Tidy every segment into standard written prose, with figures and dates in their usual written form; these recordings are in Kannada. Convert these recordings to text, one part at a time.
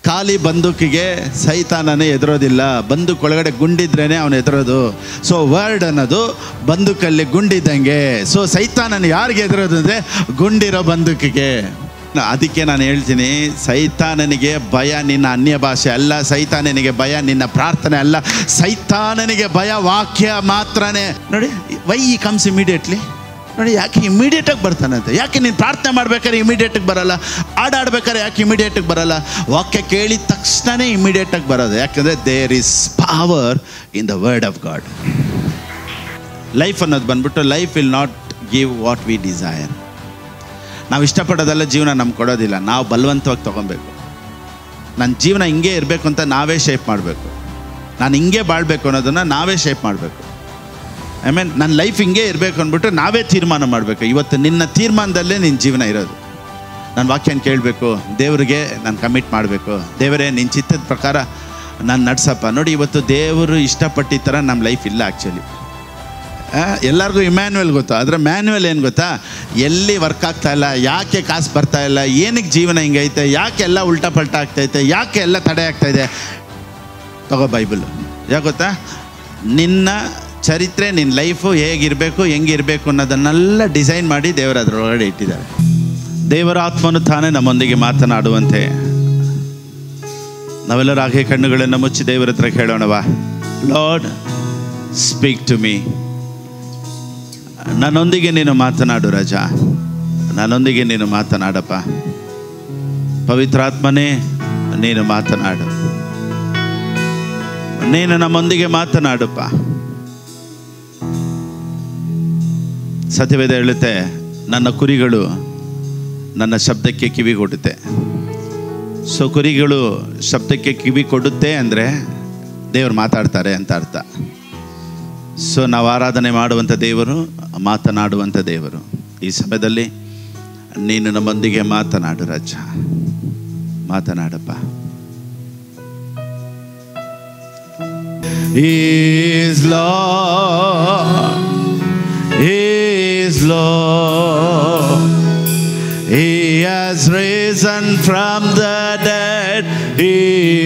ಖಾಲಿ ಬಂದೂಕಿಗೆ ಸೈತಾನನೇ ಎದುರೋದಿಲ್ಲ. ಬಂದೂಕ್ ಒಳಗಡೆ ಗುಂಡಿದ್ರೇ ಅವನು ಎದುರೋದು. ಸೊ ವರ್ಡ್ ಅನ್ನೋದು ಬಂದೂಕಲ್ಲಿ ಗುಂಡಿದ್ದಂಗೆ. ಸೊ ಸೈತಾನನ ಯಾರಿಗೆ ಎದುರೋದು ಅಂದರೆ ಗುಂಡಿರೋ ಬಂದೂಕಿಗೆ. ಅದಕ್ಕೆ ನಾನು ಹೇಳ್ತೀನಿ, ಸೈತಾನನಿಗೆ ಭಯ ನಿನ್ನ ಅನ್ಯ ಭಾಷೆ ಅಲ್ಲ, ಸೈತಾನನಿಗೆ ಭಯ ನಿನ್ನ ಪ್ರಾರ್ಥನೆ ಅಲ್ಲ, ಸೈತಾನನಿಗೆ ಭಯ ವಾಕ್ಯ ಮಾತ್ರನೇ. ನೋಡಿ, ವೈ ಈ ಕಮ್ಸ್ ಇಮಿಡಿಯೇಟ್ಲಿ. ನೋಡಿ, ಯಾಕೆ ಇಮಿಡಿಯೇಟಾಗಿ ಬರ್ತಾನಂತೆ? ಯಾಕೆ ನೀನು ಪ್ರಾರ್ಥನೆ ಮಾಡ್ಬೇಕಾದ್ರೆ ಇಮಿಡಿಯೇಟಿಗೆ ಬರಲ್ಲ? ಆಡ್ಬೇಕಾದ್ರೆ ಯಾಕೆ ಇಮಿಡಿಯೇಟಿಗೆ ಬರಲ್ಲ? ವಾಕ್ಯ ಕೇಳಿದ ತಕ್ಷಣವೇ ಇಮಿಡಿಯೇಟಾಗಿ ಬರೋದು. ಯಾಕಂದರೆ there is power in the word of God. Life ಅನ್ನೋದು ಬಂದ್ಬಿಟ್ಟು life will not give what we desire. ನಾವು ಇಷ್ಟಪಡೋದೆಲ್ಲ ಜೀವನ ನಮ್ಗೆ ಕೊಡೋದಿಲ್ಲ, ನಾವು ಬಲವಂತವಾಗಿ ತೊಗೊಬೇಕು. ನನ್ನ ಜೀವನ ಹಿಂಗೆ ಇರಬೇಕು ಅಂತ ನಾವೇ ಶೇಪ್ ಮಾಡಬೇಕು. ನಾನು ಹಿಂಗೆ ಬಾಳಬೇಕು ಅನ್ನೋದನ್ನು ನಾವೇ ಶೇಪ್ ಮಾಡಬೇಕು. ಐ ಮೀನ್ ನನ್ನ ಲೈಫ್ ಹಿಂಗೆ ಇರಬೇಕು ಅಂದ್ಬಿಟ್ಟು ನಾವೇ ತೀರ್ಮಾನ ಮಾಡಬೇಕು. ಇವತ್ತು ನಿನ್ನ ತೀರ್ಮಾನದಲ್ಲೇ ನಿನ್ನ ಜೀವನ ಇರೋದು. ನಾನು ವಾಕ್ಯನ ಕೇಳಬೇಕು, ದೇವರಿಗೆ ನಾನು ಕಮಿಟ್ ಮಾಡಬೇಕು. ದೇವರೇ ನಿನ್ನ ಚಿತ್ತದ ಪ್ರಕಾರ ನಾನು ನಡ್ಸಪ್ಪ. ನೋಡಿ, ಇವತ್ತು ದೇವರು ಇಷ್ಟಪಟ್ಟಿದ್ದ ಥರ ನಮ್ಮ ಲೈಫ್ ಇಲ್ಲ ಆ್ಯಕ್ಚುಲಿ. ಎಲ್ಲರಿಗೂ ಇಮ್ಯಾನ್ಯುವಲ್ ಗೊತ್ತು, ಆದರೆ ಮ್ಯಾನ್ಯುವಲ್ ಏನು ಗೊತ್ತಾ? ಎಲ್ಲಿ ವರ್ಕ್ ಆಗ್ತಾಯಿಲ್ಲ, ಯಾಕೆ ಕಾಸು ಬರ್ತಾಯಿಲ್ಲ, ಏನಕ್ಕೆ ಜೀವನ ಹಿಂಗೈತೆ, ಯಾಕೆ ಎಲ್ಲ ಉಲ್ಟಾ ಪಲ್ಟಾ ಆಗ್ತೈತೆ, ಯಾಕೆ ಎಲ್ಲ ತಡೆ ಆಗ್ತಾಯಿದೆ? ತಗೋ ಬೈಬಲು. ಯಾಕೆ ಗೊತ್ತಾ? ನಿನ್ನ ಚರಿತ್ರೆ, ನಿನ್ನ ಲೈಫು ಹೇಗಿರಬೇಕು, ಹೆಂಗಿರಬೇಕು ಅನ್ನೋದನ್ನೆಲ್ಲ ಡಿಸೈನ್ ಮಾಡಿ ದೇವರು ಅದರೊಳಗಡೆ ಇಟ್ಟಿದ್ದಾರೆ. ದೇವರ ಆತ್ಮನು ತಾನೇ ನಮ್ಮೊಂದಿಗೆ ಮಾತನಾಡುವಂತೆ ನಾವೆಲ್ಲರೂ ಹಾಗೆ ಕಣ್ಣುಗಳನ್ನು ಮುಚ್ಚಿ ದೇವರ ಹತ್ರ ಕೇಳೋಣವಾ? Lord, speak to me. ನನ್ನೊಂದಿಗೆ ನೀನು ಮಾತನಾಡು ರಾಜ, ನನ್ನೊಂದಿಗೆ ನೀನು ಮಾತನಾಡಪ್ಪ. ಪವಿತ್ರಾತ್ಮನೇ, ನೀನು ಮಾತನಾಡು, ನೀನು ನಮ್ಮೊಂದಿಗೆ ಮಾತನಾಡಪ್ಪ. ಸತ್ಯವೇದ ಹೇಳುತ್ತೆ, ನನ್ನ ಕುರಿಗಳು ನನ್ನ ಶಬ್ದಕ್ಕೆ ಕಿವಿ ಕೊಡುತ್ತೆ. ಸೊ ಕುರಿಗಳು ಶಬ್ದಕ್ಕೆ ಕಿವಿ ಕೊಡುತ್ತೆ ಅಂದರೆ ದೇವರು ಮಾತಾಡ್ತಾರೆ ಅಂತ ಅರ್ಥ. ಸೊ ನಾವು ಆರಾಧನೆ ಮಾಡುವಂಥ ದೇವರು, ಮಾತನಾಡುವಂಥ ದೇವರು. ಈ ಸಮಯದಲ್ಲಿ ನೀನು ನಮ್ಮೊಂದಿಗೆ ಮಾತನಾಡು ರಾಜ, ಮಾತನಾಡಪ್ಪ. Is Lord, is Lord. He has risen from the dead. He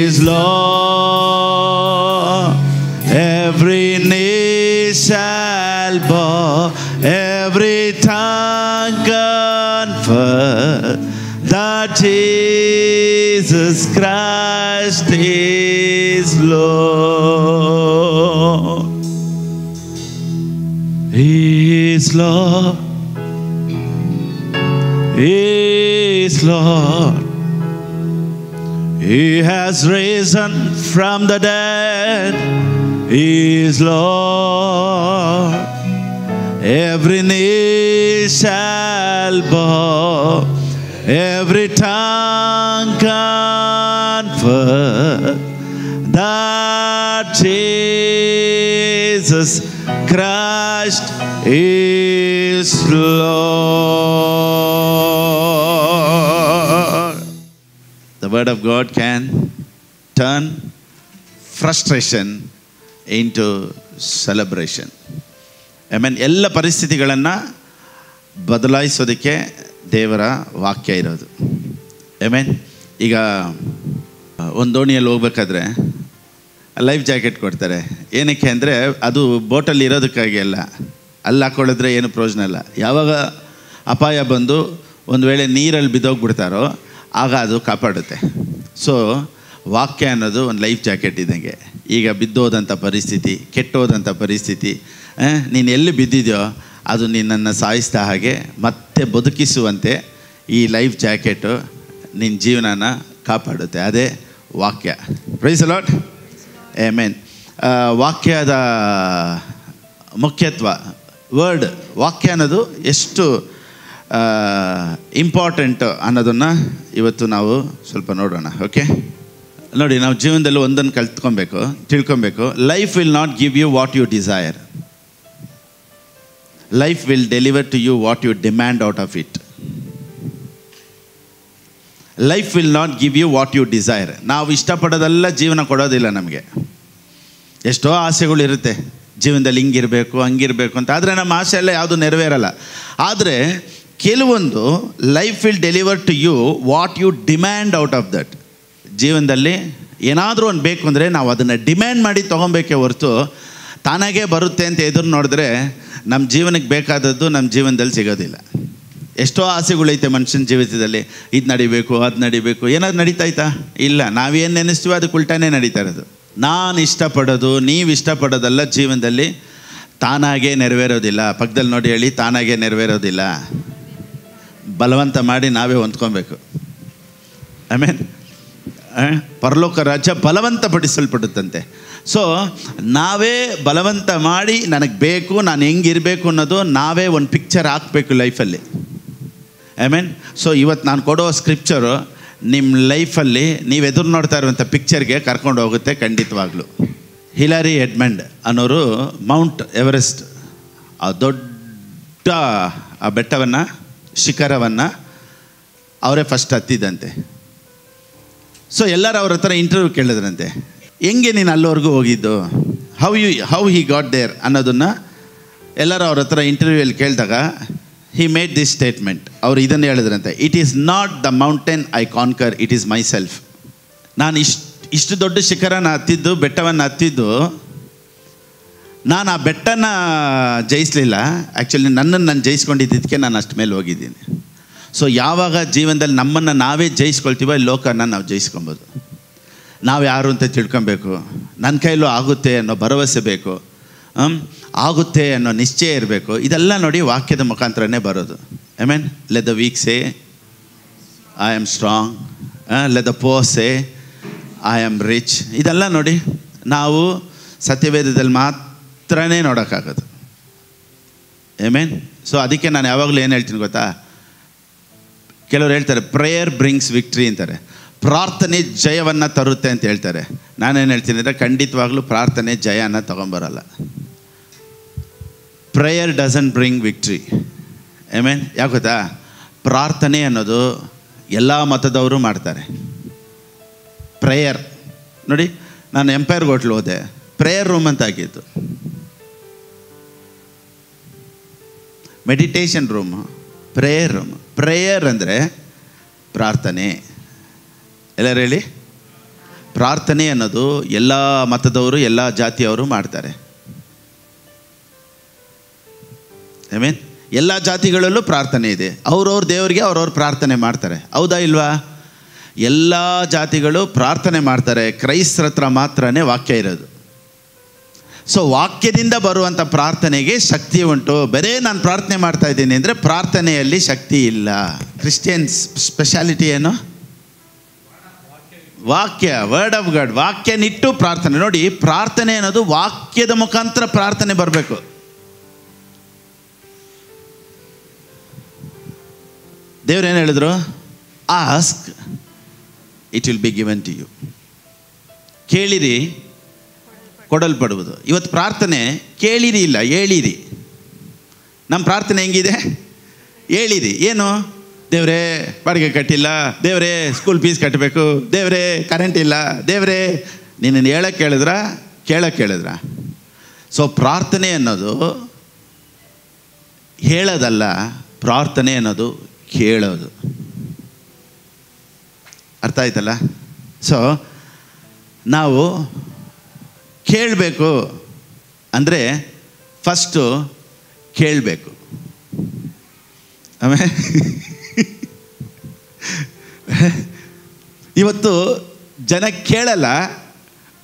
is Lord. Every knee shall bow, every tongue confess that Jesus Christ is Lord. He is Lord. He is Lord. He has risen from the dead. He is Lord. Every knee shall bow, every tongue confess that Jesus Christ is Lord. The word of God can turn frustration into celebration. ಆಮೇಲೆ ಎಲ್ಲ ಪರಿಸ್ಥಿತಿಗಳನ್ನು ಬದಲಾಯಿಸೋದಕ್ಕೆ ದೇವರ ವಾಕ್ಯ ಇರೋದು. ಆಮೇಲೆ ಈಗ ಒಂದು ದೋಣಿಯಲ್ಲಿ ಹೋಗ್ಬೇಕಾದ್ರೆ ಲೈಫ್ ಜಾಕೆಟ್ ಕೊಡ್ತಾರೆ. ಏನಕ್ಕೆ ಅಂದರೆ ಅದು ಬೋಟಲ್ಲಿ ಇರೋದಕ್ಕಾಗಿ ಅಲ್ಲ, ಅಲ್ಲಿ ಹಾಕ್ಕೊಳ್ಳಿದ್ರೆ ಏನು ಪ್ರಯೋಜನ ಇಲ್ಲ. ಯಾವಾಗ ಅಪಾಯ ಬಂದು ಒಂದು ವೇಳೆ ನೀರಲ್ಲಿ ಬಿದ್ದೋಗ್ಬಿಡ್ತಾರೋ ಆಗ ಅದು ಕಾಪಾಡುತ್ತೆ. ಸೊ ವಾಕ್ಯ ಅನ್ನೋದು ಒಂದು ಲೈಫ್ ಜಾಕೆಟ್ ಇದ್ದಂಗೆ. ಈಗ ಬಿದ್ದೋದಂಥ ಪರಿಸ್ಥಿತಿ, ಕೆಟ್ಟೋದಂಥ ಪರಿಸ್ಥಿತಿ, ನೀನು ಎಲ್ಲಿ ಬಿದ್ದಿದೆಯೋ ಅದು ನಿನ್ನನ್ನು ಸಾಯಿಸಿದ ಹಾಗೆ ಮತ್ತೆ ಬದುಕಿಸುವಂತೆ ಈ ಲೈಫ್ ಜಾಕೆಟು ನಿನ್ನ ಜೀವನನ ಕಾಪಾಡುತ್ತೆ. ಅದೇ ವಾಕ್ಯ. Praise the Lord. ಆಮೆನ್. ವಾಕ್ಯದ ಮುಖ್ಯತ್ವ, ವರ್ಡ್, ವಾಕ್ಯ ಅನ್ನೋದು ಎಷ್ಟು ಇಂಪಾರ್ಟೆಂಟ್ ಅನ್ನೋದನ್ನು ಇವತ್ತು ನಾವು ಸ್ವಲ್ಪ ನೋಡೋಣ. ಓಕೆ, ನೋಡಿ, ನಾವು ಜೀವನದಲ್ಲಿ ಒಂದನ್ನು ತಿಳ್ಕೊಬೇಕು. Life will not give you what you desire. Life will deliver to you what you demand out of it. Life will not give you what you desire. ನಾವು ಇಷ್ಟಪಡೋದೆಲ್ಲ ಜೀವನ ಕೊಡೋದಿಲ್ಲ ನಮಗೆ. ಎಷ್ಟೋ ಆಸೆಗಳಿರುತ್ತೆ ಜೀವನದಲ್ಲಿ, ಹಿಂಗಿರಬೇಕು ಹಂಗಿರಬೇಕು ಅಂತ. ಆದರೆ ನಮ್ಮ ಆಸೆ ಎಲ್ಲ ಯಾವುದು ನೆರವೇರಲ್ಲ. ಆದರೆ ಕೆಲವೊಂದು life will deliver to you what you demand out of that. ಜೀವನದಲ್ಲಿ ಏನಾದರೂ ಒಂದು ಬೇಕು ಅಂದರೆ ನಾವು ಅದನ್ನು ಡಿಮ್ಯಾಂಡ್ ಮಾಡಿ ತೊಗೊಬೇಕೇ ಹೊರತು ತಾನಾಗೇ ಬರುತ್ತೆ ಅಂತ ಎದುರು ನೋಡಿದ್ರೆ ನಮ್ಮ ಜೀವನಕ್ಕೆ ಬೇಕಾದದ್ದು ನಮ್ಮ ಜೀವನದಲ್ಲಿ ಸಿಗೋದಿಲ್ಲ. ಎಷ್ಟೋ ಆಸೆಗಳೈತೆ ಮನುಷ್ಯನ ಜೀವಿತದಲ್ಲಿ, ಇದು ನಡಿಬೇಕು, ಅದು ನಡಿಬೇಕು. ಏನಾದ್ರು ನಡೀತಾಯ್ತಾ? ಇಲ್ಲ. ನಾವೇನು ನೆನೆಸ್ತೀವೋ ಅದಕ್ಕೆ ಉಲ್ಟಾನೇ ನಡೀತಾ ಇರೋದು. ನಾನು ಇಷ್ಟಪಡೋದು ನೀವು ಇಷ್ಟಪಡೋದಲ್ಲ ಜೀವನದಲ್ಲಿ ತಾನಾಗೇ ನೆರವೇರೋದಿಲ್ಲ. ಪಕ್ಕದಲ್ಲಿ ನೋಡಿ ಹೇಳಿ, ತಾನಾಗೇ ನೆರವೇರೋದಿಲ್ಲ. ಬಲವಂತ ಮಾಡಿ ನಾವೇ ಹೊಂದ್ಕೊಬೇಕು. ಆಮೇಲೆ ಪರಲೋಕ ರಾಜ್ಯ ಬಲವಂತ ಪಡಿಸಲ್ಪಡುತ್ತಂತೆ. ಸೊ ನಾವೇ ಬಲವಂತ ಮಾಡಿ ನನಗೆ ಬೇಕು, ನಾನು ಹೆಂಗಿರಬೇಕು ಅನ್ನೋದು ನಾವೇ ಒಂದು ಪಿಕ್ಚರ್ ಹಾಕಬೇಕು ಲೈಫಲ್ಲಿ. ಸೊ ಇವತ್ತು ನಾನು ಕೊಡೋ ಸ್ಕ್ರಿಪ್ಚರು ನಿಮ್ಮ ಲೈಫಲ್ಲಿ ನೀವು ಎದುರು ನೋಡ್ತಾ ಇರುವಂಥ ಪಿಕ್ಚರ್ಗೆ ಕರ್ಕೊಂಡು ಹೋಗುತ್ತೆ ಖಂಡಿತವಾಗ್ಲೂ. ಹಿಲಾರಿ ಎಡ್ಮಂಡ್ ಅನ್ನೋರು ಮೌಂಟ್ ಎವರೆಸ್ಟ್, ಆ ದೊಡ್ಡ ಆ ಬೆಟ್ಟವನ್ನು, ಶಿಖರವನ್ನು ಅವರೇ ಫಸ್ಟ್ ಹತ್ತಿದಂತೆ. ಸೊ ಎಲ್ಲರೂ ಅವ್ರ ಹತ್ರ ಇಂಟರ್ವ್ಯೂ ಕೇಳಿದ್ರಂತೆ, ಹೆಂಗೆ ನೀನು ಅಲ್ಲಿವರೆಗೂ ಹೋಗಿದ್ದು, ಹೌ ಹಿ ಗಾಟ್ ದೇರ್ ಅನ್ನೋದನ್ನು ಎಲ್ಲರೂ ಅವ್ರ ಹತ್ರ ಇಂಟರ್ವ್ಯೂಯಲ್ಲಿ ಕೇಳಿದಾಗ he made this statement. ಅವರು ಇದನ್ನು ಹೇಳಿದ್ರಂತೆ, it is not the mountain I conquer, it is my self. ನಾನು ಇಷ್ಟು ದೊಡ್ಡ ಶಿಖರನ ಹತ್ತಿದ್ದು, ಬೆಟ್ಟವನ್ನು ಹತ್ತಿದ್ದು, ನಾನು ಆ ಬೆಟ್ಟನ ಜಯಿಸಲಿಲ್ಲ. ಆ್ಯಕ್ಚುಲಿ ನನ್ನನ್ನು ನಾನು ಜಯಿಸ್ಕೊಂಡಿದ್ದಕ್ಕೆ ನಾನು ಅಷ್ಟು ಮೇಲೆ ಹೋಗಿದ್ದೀನಿ. ಸೊ ಯಾವಾಗ ಜೀವನದಲ್ಲಿ ನಮ್ಮನ್ನು ನಾವೇ ಜಯಿಸ್ಕೊಳ್ತೀವೋ ಈ ಲೋಕನ ನಾವು ಜಯಿಸ್ಕೊಬೋದು. ನಾವು ಯಾರು ಅಂತ ತಿಳ್ಕೊಬೇಕು, ನನ್ನ ಕೈಲೂ ಆಗುತ್ತೆ ಅನ್ನೋ ಭರವಸೆ ಬೇಕು, ಆಗುತ್ತೆ ಅನ್ನೋ ನಿಶ್ಚಯ ಇರಬೇಕು. ಇದೆಲ್ಲ ನೋಡಿ ವಾಕ್ಯದ ಮುಖಾಂತರನೇ ಬರೋದು. Let the weak say I am strong, let the poor say I am rich. ಇದೆಲ್ಲ ನೋಡಿ ನಾವು ಸತ್ಯವೇದದಲ್ಲಿ ಮಾತ್ರನೇ ನೋಡೋಕ್ಕಾಗೋದು. ಸೊ ಅದಕ್ಕೆ ನಾನು ಯಾವಾಗಲೂ ಏನು ಹೇಳ್ತೀನಿ ಗೊತ್ತಾ, ಕೆಲವರು ಹೇಳ್ತಾರೆ ಪ್ರೇಯರ್ ಬ್ರಿಂಗ್ಸ್ ವಿಕ್ಟ್ರಿ ಅಂತಾರೆ, ಪ್ರಾರ್ಥನೆ ಜಯವನ್ನು ತರುತ್ತೆ ಅಂತ ಹೇಳ್ತಾರೆ. ನಾನೇನು ಹೇಳ್ತೀನಿ ಅಂದರೆ ಖಂಡಿತವಾಗ್ಲೂ ಪ್ರಾರ್ಥನೆ ಜಯನ ತೊಗೊಂಬರಲ್ಲ. Prayer doesn't bring victory. ಯಾಕೆ ಗೊತ್ತಾ, ಪ್ರಾರ್ಥನೆ ಅನ್ನೋದು ಎಲ್ಲ ಮತದವರು ಮಾಡ್ತಾರೆ. ಪ್ರೇಯರ್ ನೋಡಿ, ನಾನು ಎಂಪೈರ್ ಹೋಟ್ಲು ಹೋದೆ, ಪ್ರೇಯರ್ ರೂಮ್ ಅಂತ ಆಗಿತ್ತು. Meditation room, prayer room. Prayer ಅಂದರೆ ಪ್ರಾರ್ಥನೆ. ಎಲ್ಲರೂ ಹೇಳಿ, ಪ್ರಾರ್ಥನೆ ಅನ್ನೋದು ಎಲ್ಲ ಮತದವರು, ಎಲ್ಲ ಜಾತಿಯವರು ಮಾಡ್ತಾರೆ. ಎಲ್ಲ ಜಾತಿಗಳಲ್ಲೂ ಪ್ರಾರ್ಥನೆ ಇದೆ. ಅವ್ರವ್ರ ದೇವರಿಗೆ ಅವ್ರವ್ರು ಪ್ರಾರ್ಥನೆ ಮಾಡ್ತಾರೆ. ಹೌದಾ ಇಲ್ವಾ? ಎಲ್ಲ ಜಾತಿಗಳು ಪ್ರಾರ್ಥನೆ ಮಾಡ್ತಾರೆ. ಕ್ರೈಸ್ತರ ಹತ್ರ ಮಾತ್ರನೇ ವಾಕ್ಯ ಇರೋದು. ಸೊ ವಾಕ್ಯದಿಂದ ಬರುವಂಥ ಪ್ರಾರ್ಥನೆಗೆ ಶಕ್ತಿ ಉಂಟು. ಬರೇ ನಾನು ಪ್ರಾರ್ಥನೆ ಮಾಡ್ತಾ ಇದ್ದೀನಿ ಅಂದರೆ ಪ್ರಾರ್ಥನೆಯಲ್ಲಿ ಶಕ್ತಿ ಇಲ್ಲ. ಕ್ರಿಶ್ಚಿಯನ್ಸ್ ಸ್ಪೆಷಾಲಿಟಿ ಏನು? ವಾಕ್ಯ, ವರ್ಡ್ ಆಫ್ ಗಾಡ್. ವಾಕ್ಯನಿಟ್ಟು ಪ್ರಾರ್ಥನೆ. ನೋಡಿ, ಪ್ರಾರ್ಥನೆ ಅನ್ನೋದು ವಾಕ್ಯದ ಮುಖಾಂತರ ಪ್ರಾರ್ಥನೆ ಬರಬೇಕು. ದೇವ್ರೇನು ಹೇಳಿದ್ರು? Ask it will be given to you. ಕೇಳಿರಿ ಕೊಡಲ್ಪಡುವುದು. ಇವತ್ತು ಪ್ರಾರ್ಥನೆ ಕೇಳಿರಿ ಇಲ್ಲ, ಹೇಳಿರಿ. ನಮ್ಮ ಪ್ರಾರ್ಥನೆ ಹೆಂಗಿದೆ? ಹೇಳಿರಿ. ಏನು? ದೇವರೇ ಬಾಡಿಗೆ ಕಟ್ಟಿಲ್ಲ, ದೇವರೇ ಸ್ಕೂಲ್ ಫೀಸ್ ಕಟ್ಟಬೇಕು, ದೇವರೇ ಕರೆಂಟ್ ಇಲ್ಲ, ದೇವರೇ ನಿನ್ನನ್ನು ಹೇಳಕ್ಕೆ ಕೇಳಿದ್ರ. ಸೊ ಪ್ರಾರ್ಥನೆ ಅನ್ನೋದು ಹೇಳೋದಲ್ಲ, ಪ್ರಾರ್ಥನೆ ಅನ್ನೋದು ಕೇಳೋದು. ಅರ್ಥ ಆಯ್ತಲ್ಲ? ಸೊ ನಾವು ಕೇಳಬೇಕು ಅಂದರೆ ಫಸ್ಟು ಕೇಳಬೇಕು. ಆಮೇಲೆ ಇವತ್ತು ಜನ ಕೇಳಲ್ಲ,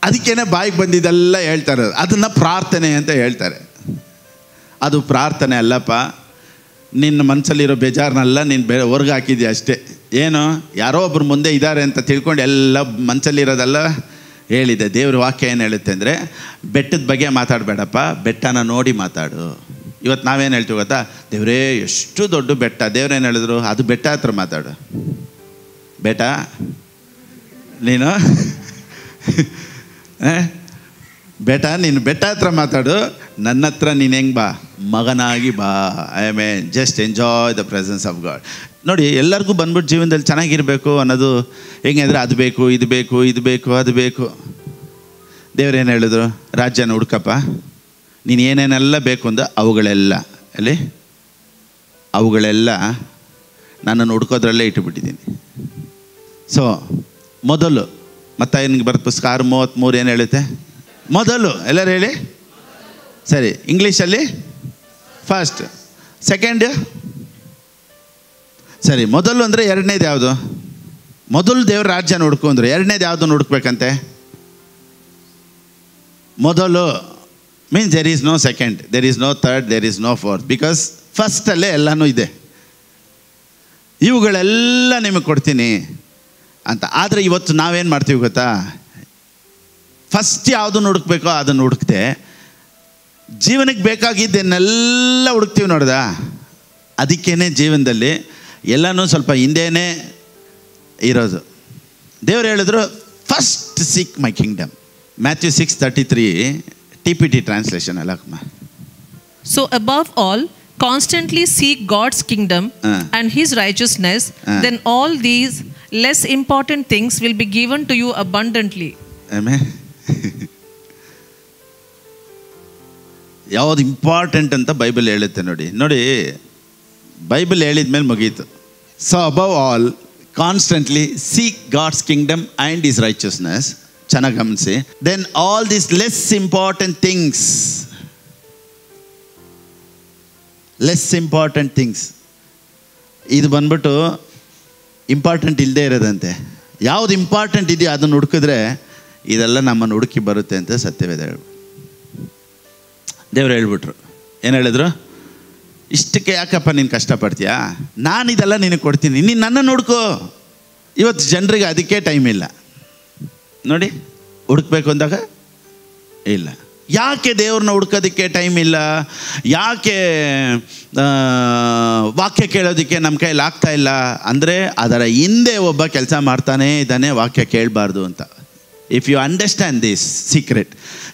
ಅದಕ್ಕೇನೆ ಬಾಯಿಗೆ ಬಂದಿದ್ದೆಲ್ಲ ಹೇಳ್ತಾರೆ, ಅದನ್ನು ಪ್ರಾರ್ಥನೆ ಅಂತ ಹೇಳ್ತಾರೆ. ಅದು ಪ್ರಾರ್ಥನೆ ಅಲ್ಲಪ್ಪ. ನಿನ್ನ ಮನಸ್ಸಲ್ಲಿರೋ ಬೇಜಾರನ್ನೆಲ್ಲ ನೀನು ಹೊರ್ಗೆ ಹಾಕಿದ್ಯಾ ಅಷ್ಟೇ. ಏನು, ಯಾರೋ ಒಬ್ರು ಮುಂದೆ ಇದ್ದಾರೆ ಅಂತ ತಿಳ್ಕೊಂಡು ಎಲ್ಲ ಮನಸ್ಸಲ್ಲಿರೋದೆಲ್ಲ ಹೇಳಿದೆ. ದೇವ್ರ ವಾಕ್ಯ ಏನು ಹೇಳುತ್ತೆ ಅಂದರೆ, ಬೆಟ್ಟದ ಬಗ್ಗೆ ಮಾತಾಡಬೇಡಪ್ಪ, ಬೆಟ್ಟನ ನೋಡಿ ಮಾತಾಡು. ಇವತ್ತು ನಾವೇನು ಹೇಳ್ತೀವಿ ಗೊತ್ತಾ? ದೇವರೇ ಎಷ್ಟು ದೊಡ್ಡ ಬೆಟ್ಟ. ದೇವ್ರೇನು ಹೇಳಿದ್ರು? ಅದು ಬೆಟ್ಟ ಹತ್ರ ಮಾತಾಡು. ಬೆಟ್ಟ ನೀನು ನೀನು ಬೆಟ್ಟ ಹತ್ರ ಮಾತಾಡು, ನನ್ನ ಹತ್ರ ನೀನು ಹೆಂಗೆ ಬಾ, ಮಗನಾಗಿ ಬಾ. Just enjoy the presence of God. ನೋಡಿ, ಎಲ್ಲರಿಗೂ ಬಂದ್ಬಿಟ್ಟು ಜೀವನದಲ್ಲಿ ಚೆನ್ನಾಗಿರಬೇಕು ಅನ್ನೋದು ಹೆಂಗೆ ಅಂದರೆ ಅದು ಬೇಕು, ಇದು ಬೇಕು, ಇದು ಬೇಕು, ಅದು ಬೇಕು. ದೇವ್ರೇನು ಹೇಳಿದ್ರು? ರಾಜ್ಯನ ಹುಡ್ಕಪ್ಪ, ನೀನು ಏನೇನೆಲ್ಲ ಬೇಕು ಅಂದ ಅವುಗಳೆಲ್ಲ ನನ್ನನ್ನು ಹುಡ್ಕೋದ್ರಲ್ಲೇ ಇಟ್ಟುಬಿಟ್ಟಿದ್ದೀನಿ. ಸೊ ಮೊದಲು ಮತ್ತಾಯನಿಗೆ ಬರೆದ ಪುಸ್ತಕ 6:33 ಏನು ಹೇಳುತ್ತೆ? ಮೊದಲು. ಎಲ್ಲರೂ ಹೇಳಿ ಸರಿ. ಇಂಗ್ಲೀಷಲ್ಲಿ ಫಸ್ಟ್, ಸೆಕೆಂಡ್ ಸರಿ. ಮೊದಲು ಅಂದರೆ ಎರಡನೇದು ಯಾವುದು? ಮೊದಲು ದೇವ್ರ ರಾಜ್ಯನ ಹುಡ್ಕೊಂಡ್ರು. ಎರಡನೇದು ಯಾವುದನ್ನು ಹುಡುಕ್ಬೇಕಂತೆ? ಮೊದಲು means there is no second, there is no third, there is no fourth, because ಫಸ್ಟಲ್ಲೇ ಎಲ್ಲನೂ ಇದೆ. ಇವುಗಳೆಲ್ಲ ನಿಮಗೆ ಕೊಡ್ತೀನಿ ಅಂತ. ಆದರೆ ಇವತ್ತು ನಾವೇನು ಮಾಡ್ತೀವಿ ಗೊತ್ತಾ? ಫಸ್ಟ್ ಯಾವುದನ್ನು ಹುಡುಕ್ಬೇಕೋ ಅದನ್ನು ಹುಡುಕ್ತೆ ಜೀವನಕ್ಕೆ ಬೇಕಾಗಿದ್ದನ್ನೆಲ್ಲ ಹುಡುಕ್ತೀವಿ ನೋಡ್ದಾ? ಅದಕ್ಕೇ ಜೀವನದಲ್ಲಿ ಎಲ್ಲನೂ ಸ್ವಲ್ಪ ಹಿಂದೆಯೇ ಇರೋದು. ದೇವರು ಹೇಳಿದ್ರು ಫಸ್ಟ್ ಸೀಕ್ ಮೈ ಕಿಂಗ್ಡಮ್. Matthew 6:33 TPT ಟ್ರಾನ್ಸ್ಲೇಷನ್ ಅಲ್ಲಮ್ಮ. So above all, constantly seek God's kingdom and His righteousness, then all these less important things will be given to you abundantly. Amen. ಯಾವುದು ಇಂಪಾರ್ಟೆಂಟ್ ಅಂತ ಬೈಬಲ್ ಹೇಳುತ್ತೆ ನೋಡಿ. ಬೈಬಲ್ ಹೇಳಿದ ಮೇಲೆ ಮುಗೀತು. So above all constantly seek God's kingdom and his righteousness. ಚೆನ್ನಾಗಿ ಗಮನಿಸಿ. Then all these less important things ಇದು ಬಂದ್ಬಿಟ್ಟು ಇಂಪಾರ್ಟೆಂಟ್ ಇಲ್ಲದೆ ಇರೋದಂತೆ. ಯಾವುದು ಇಂಪಾರ್ಟೆಂಟ್ ಇದೆಯೋ ಅದನ್ನು ಹುಡುಕಿದ್ರೆ ಇದೆಲ್ಲ ನಮ್ಮನ್ನು ಹುಡುಕಿ ಬರುತ್ತೆ ಅಂತ ಸತ್ಯವೇದ ದೇವ್ರು ಹೇಳ್ಬಿಟ್ರು. ಏನು ಹೇಳಿದ್ರು? ಇಷ್ಟಕ್ಕೆ ಯಾಕಪ್ಪ ನೀನು ಕಷ್ಟಪಡ್ತೀಯಾ? ನಾನು ಇದೆಲ್ಲ ನಿನಗೆ ಕೊಡ್ತೀನಿ, ನೀನು ನನ್ನನ್ನು ಹುಡ್ಕೋ. ಇವತ್ತು ಜನರಿಗೆ ಅದಕ್ಕೆ ಟೈಮ್ ಇಲ್ಲ ನೋಡಿ. ಹುಡುಕ್ಬೇಕು ಅಂದಾಗ ಇಲ್ಲ. ಯಾಕೆ ದೇವ್ರನ್ನ ಹುಡ್ಕೋದಕ್ಕೆ ಟೈಮ್ ಇಲ್ಲ? ಯಾಕೆ ವಾಕ್ಯ ಕೇಳೋದಕ್ಕೆ ನಮ್ಮ ಕೈಯಲ್ಲಿ ಆಗ್ತಾ ಇಲ್ಲ ಅಂದರೆ ಅದರ ಹಿಂದೆ ಒಬ್ಬ ಕೆಲಸ ಮಾಡ್ತಾನೇ ಇದ್ದಾನೆ, ವಾಕ್ಯ ಕೇಳಬಾರ್ದು ಅಂತ. If you understand this secret,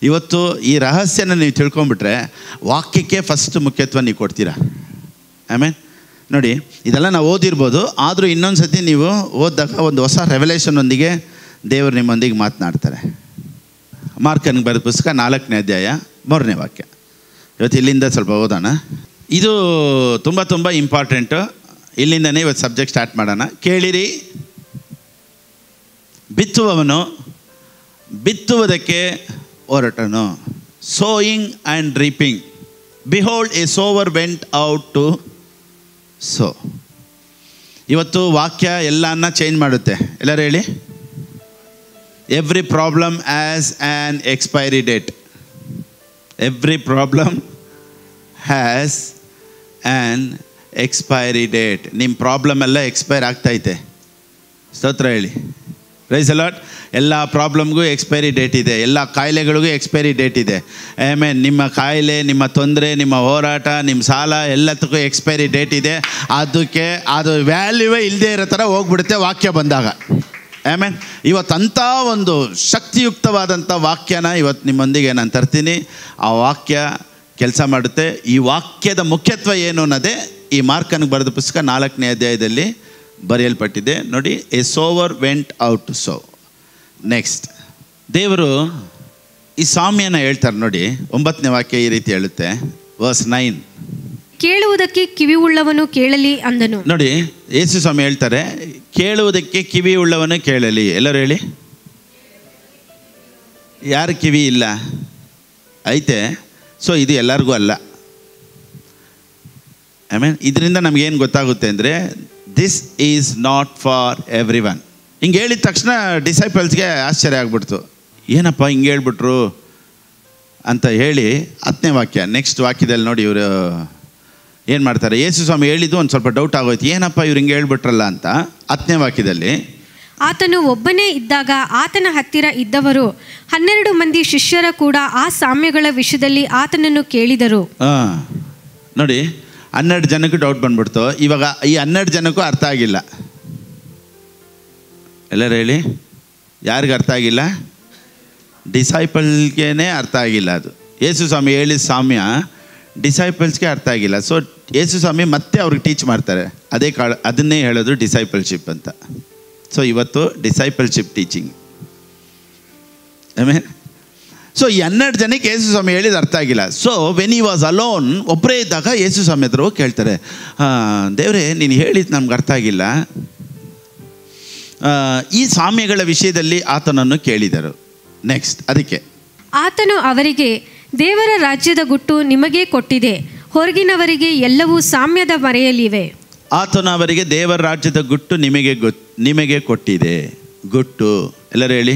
ಇವತ್ತು ಈ ರಹಸ್ಯನ ನೀವು ತಿಳ್ಕೊಂಬಿಟ್ರೆ ವಾಕ್ಯಕ್ಕೆ ಫಸ್ಟ್ ಮುಖ್ಯತ್ವ ನೀವು ಕೊಡ್ತೀರಾ. ಆಮೇಲೆ ನೋಡಿ, ಇದೆಲ್ಲ ನಾವು ಓದಿರ್ಬೋದು, ಆದರೂ ಇನ್ನೊಂದು ಸತಿ ನೀವು ಓದಿದಾಗ ಒಂದು ಹೊಸ ರೆವಲ್ಯೂಷನ್ ಒಂದಿಗೆ ದೇವರು ನಿಮ್ಮೊಂದಿಗೆ ಮಾತನಾಡ್ತಾರೆ. ಮಾರ್ಕನಿಗೆ ಬರೆದ ಪುಸ್ತಕ 4ನೇ ಅಧ್ಯಾಯ 3ನೇ ವಾಕ್ಯ. ಇವತ್ತು ಇಲ್ಲಿಂದ ಸ್ವಲ್ಪ ಓದೋಣ. ಇದು ತುಂಬ ಇಂಪಾರ್ಟೆಂಟು. ಇಲ್ಲಿಂದನೇ ಇವತ್ತು ಸಬ್ಜೆಕ್ಟ್ ಸ್ಟಾರ್ಟ್ ಮಾಡೋಣ. ಕೇಳಿರಿ, ಬಿತ್ತುವವನು ಬಿತ್ತುವುದಕ್ಕೆ ಹೊರಟನು. Sowing and reaping. Behold a sower went out to sow. ಇವತ್ತು ವಾಕ್ಯ ಎಲ್ಲನ್ನ ಚೇಂಜ್ ಮಾಡುತ್ತೆ. ಎಲ್ಲರೂ ಹೇಳಿ. Every problem has an expiry date. Every problem has an expiry date. ನಿಮ್ಮ ಪ್ರಾಬ್ಲಮ್ ಎಲ್ಲ ಎಕ್ಸ್ಪೈರ್ ಆಗ್ತೈತೆ. ಸ್ತೋತ್ರ ಹೇಳಿ. Praise the Lord. ಎಲ್ಲ ಪ್ರಾಬ್ಲಮ್ಗೂ ಎಕ್ಸ್ಪೈರಿ ಡೇಟ್ ಇದೆ. ಎಲ್ಲ ಕಾಯಿಲೆಗಳಿಗೂ ಎಕ್ಸ್ಪೈರಿ ಡೇಟ್ ಇದೆ. ಆಮೇಲೆ ನಿಮ್ಮ ಕಾಯಿಲೆ, ನಿಮ್ಮ ತೊಂದರೆ, ನಿಮ್ಮ ಹೋರಾಟ, ನಿಮ್ಮ ಸಾಲ ಎಲ್ಲದಕ್ಕೂ ಎಕ್ಸ್ಪೈರಿ ಡೇಟ್ ಇದೆ. ಅದಕ್ಕೆ ಅದು ವ್ಯಾಲ್ಯೂವೇ ಇಲ್ಲದೆ ಇರೋ ಥರ ಹೋಗ್ಬಿಡುತ್ತೆ ವಾಕ್ಯ ಬಂದಾಗ. ಆಮೇಲೆ ಇವತ್ತಂಥ ಒಂದು ಶಕ್ತಿಯುಕ್ತವಾದಂಥ ವಾಕ್ಯನ ಇವತ್ತು ನಿಮ್ಮೊಂದಿಗೆ ನಾನು ತರ್ತೀನಿ. ಆ ವಾಕ್ಯ ಕೆಲಸ ಮಾಡುತ್ತೆ. ಈ ವಾಕ್ಯದ ಮುಖ್ಯತ್ವ ಏನು ಅನ್ನೋದೇ ಈ ಮಾರ್ಕನಿಗೆ ಬರೆದ ಪುಸ್ತಕ 4ನೇ ಅಧ್ಯಾಯದಲ್ಲಿ ಬರೆಯಲ್ಪಟ್ಟಿದೆ ನೋಡಿ. A sower went out to sow. Next, ದೇವರು ಈ ಸಾಮ್ಯನ ಹೇಳ್ತಾರೆ ನೋಡಿ. 9ನೇ ವಾಕ್ಯ ಈ ರೀತಿ ಹೇಳುತ್ತೆ, ವರ್ಸ್ 9. ಕೇಳುವುದಕ್ಕೆ ಕಿವಿ ಉಳ್ಳವನು ಕೇಳಲಿ ಅಂದನು. ನೋಡಿ, ಯೇಸು ಸ್ವಾಮಿ ಹೇಳ್ತಾರೆ, ಕೇಳುವುದಕ್ಕೆ ಕಿವಿ ಉಳ್ಳವನು ಕೇಳಲಿ. ಎಲ್ಲರೂ ಹೇಳಿ. ಯಾರು ಕಿವಿ ಇಲ್ಲ? ಐತೆ. ಸೊ ಇದು ಎಲ್ಲರಿಗೂ ಅಲ್ಲ. ಆಮೇಲೆ ಇದರಿಂದ ನಮಗೇನು ಗೊತ್ತಾಗುತ್ತೆ ಅಂದರೆ, this is not for every one. ಹಿಂಗೆ ಹೇಳಿದ ತಕ್ಷಣ ಡಿಸೈಪಲ್ಸ್ಗೆ ಆಶ್ಚರ್ಯ ಆಗ್ಬಿಡ್ತು. ಏನಪ್ಪ ಹಿಂಗೆ ಹೇಳ್ಬಿಟ್ರು ಅಂತ ಹೇಳಿ 10ನೇ ವಾಕ್ಯ, ನೆಕ್ಸ್ಟ್ ವಾಕ್ಯದಲ್ಲಿ ನೋಡಿ ಇವರು ಏನು ಮಾಡ್ತಾರೆ. ಯೇಸು ಸ್ವಾಮಿ ಹೇಳಿದ್ದು ಒಂದು ಸ್ವಲ್ಪ ಡೌಟ್ ಆಗೋಯ್ತು, ಏನಪ್ಪ ಇವ್ರು ಹಿಂಗೆ ಹೇಳ್ಬಿಟ್ರಲ್ಲ ಅಂತ. 10ನೇ ವಾಕ್ಯದಲ್ಲಿ, ಆತನು ಒಬ್ಬನೇ ಇದ್ದಾಗ ಆತನ ಹತ್ತಿರ ಇದ್ದವರು 12 ಮಂದಿ ಶಿಷ್ಯರ ಕೂಡ ಆ ಸಾಮ್ಯಗಳ ವಿಷಯದಲ್ಲಿ ಆತನನ್ನು ಕೇಳಿದರು. ನೋಡಿ, 12 ಜನಕ್ಕೂ ಡೌಟ್ ಬಂದ್ಬಿಡ್ತು. ಇವಾಗ ಈ 12 ಜನಕ್ಕೂ ಅರ್ಥ ಆಗಿಲ್ಲ. ಎಲ್ಲರೂ ಹೇಳಿ. ಯಾರಿಗೆ ಅರ್ಥ ಆಗಿಲ್ಲ? ಡಿಸೈಪಲ್ಗೇ ಅರ್ಥ ಆಗಿಲ್ಲ. ಅದು ಯೇಸು ಸ್ವಾಮಿ ಹೇಳಿದ ಸಾಮ್ಯ ಡಿಸೈಪಲ್ಸ್ಗೆ ಅರ್ಥ ಆಗಿಲ್ಲ. ಸೊ ಯೇಸು ಸ್ವಾಮಿ ಮತ್ತೆ ಅವ್ರಿಗೆ ಟೀಚ್ ಮಾಡ್ತಾರೆ. ಅದನ್ನೇ ಹೇಳೋದು ಡಿಸೈಪಲ್ಶಿಪ್ ಅಂತ. ಸೊ ಇವತ್ತು ಡಿಸೈಪಲ್ಶಿಪ್ ಟೀಚಿಂಗ್. ಆಮೇಲೆ ಸೊ ಈ 12 ಜನಕ್ಕೆ ಯೇಸು ಸ್ವಾಮಿ ಹೇಳಿದ ಅರ್ಥ ಆಗಿಲ್ಲ. So when he was alone, ಒಬ್ಬರೇ ಇದ್ದಾಗ ಯೇಸು ಸ್ವಾಮಿ ಹತ್ರ ಹೋಗಿ ಕೇಳ್ತಾರೆ, ದೇವರೇ ನೀನು ಹೇಳಿದ್ದು ನಮ್ಗೆ ಅರ್ಥ ಆಗಿಲ್ಲ, ಈ ಸಾಮ್ಯಗಳ ವಿಷಯದಲ್ಲಿ ಆತನನ್ನು ಕೇಳಿದರು. ನೆಕ್ಸ್ಟ್, ಅದಕ್ಕೆ ಆತನು ಅವರಿಗೆ, ದೇವರ ರಾಜ್ಯದ ಗುಟ್ಟು ನಿಮಗೆ ಕೊಟ್ಟಿದೆ, ಹೊರಗಿನವರಿಗೆ ಎಲ್ಲವೂ ಸಾಮ್ಯದ ಮರೆಯಲಿವೆ. ಆತನು ಅವರಿಗೆ ದೇವರ ರಾಜ್ಯದ ಗುಟ್ಟು ನಿಮಗೆ ಕೊಟ್ಟಿದೆ. ಗುಟ್ಟು ಎಲ್ಲರೂ ಹೇಳಿ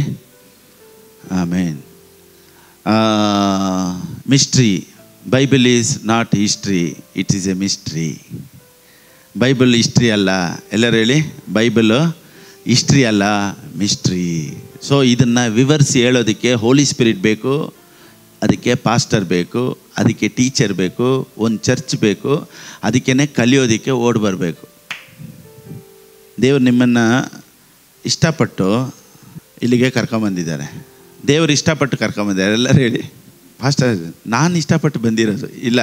amen. Mystery. Bible is not history, it is a mystery. Bible history ಅಲ್ಲ. ಎಲ್ಲರೂ ಹೇಳಿ, ಬೈಬಲು ಹಿಸ್ಟ್ರಿ ಅಲ್ಲ, ಮಿಸ್ಟ್ರಿ. ಸೊ ಇದನ್ನು ವಿವರಿಸಿ ಹೇಳೋದಕ್ಕೆ ಹೋಲಿ ಸ್ಪಿರಿಟ್ ಬೇಕು, ಅದಕ್ಕೆ ಪಾಸ್ಟರ್ ಬೇಕು, ಅದಕ್ಕೆ ಟೀಚರ್ ಬೇಕು, ಒಂದು ಚರ್ಚ್ ಬೇಕು, ಅದಕ್ಕೇ ಕಲಿಯೋದಕ್ಕೆ ಓಡಿ ಬರಬೇಕು. ದೇವರು ನಿಮ್ಮನ್ನು ಇಷ್ಟಪಟ್ಟು ಇಲ್ಲಿಗೆ ಕರ್ಕೊಂಬಂದಿದ್ದಾರೆ. ದೇವರು ಇಷ್ಟಪಟ್ಟು ಕರ್ಕೊಂಬಂದಿದ್ದಾರೆ. ಎಲ್ಲರೂ ಹೇಳಿ, ಪಾಸ್ಟರ್ ನಾನು ಇಷ್ಟಪಟ್ಟು ಬಂದಿರೋದು ಇಲ್ಲ.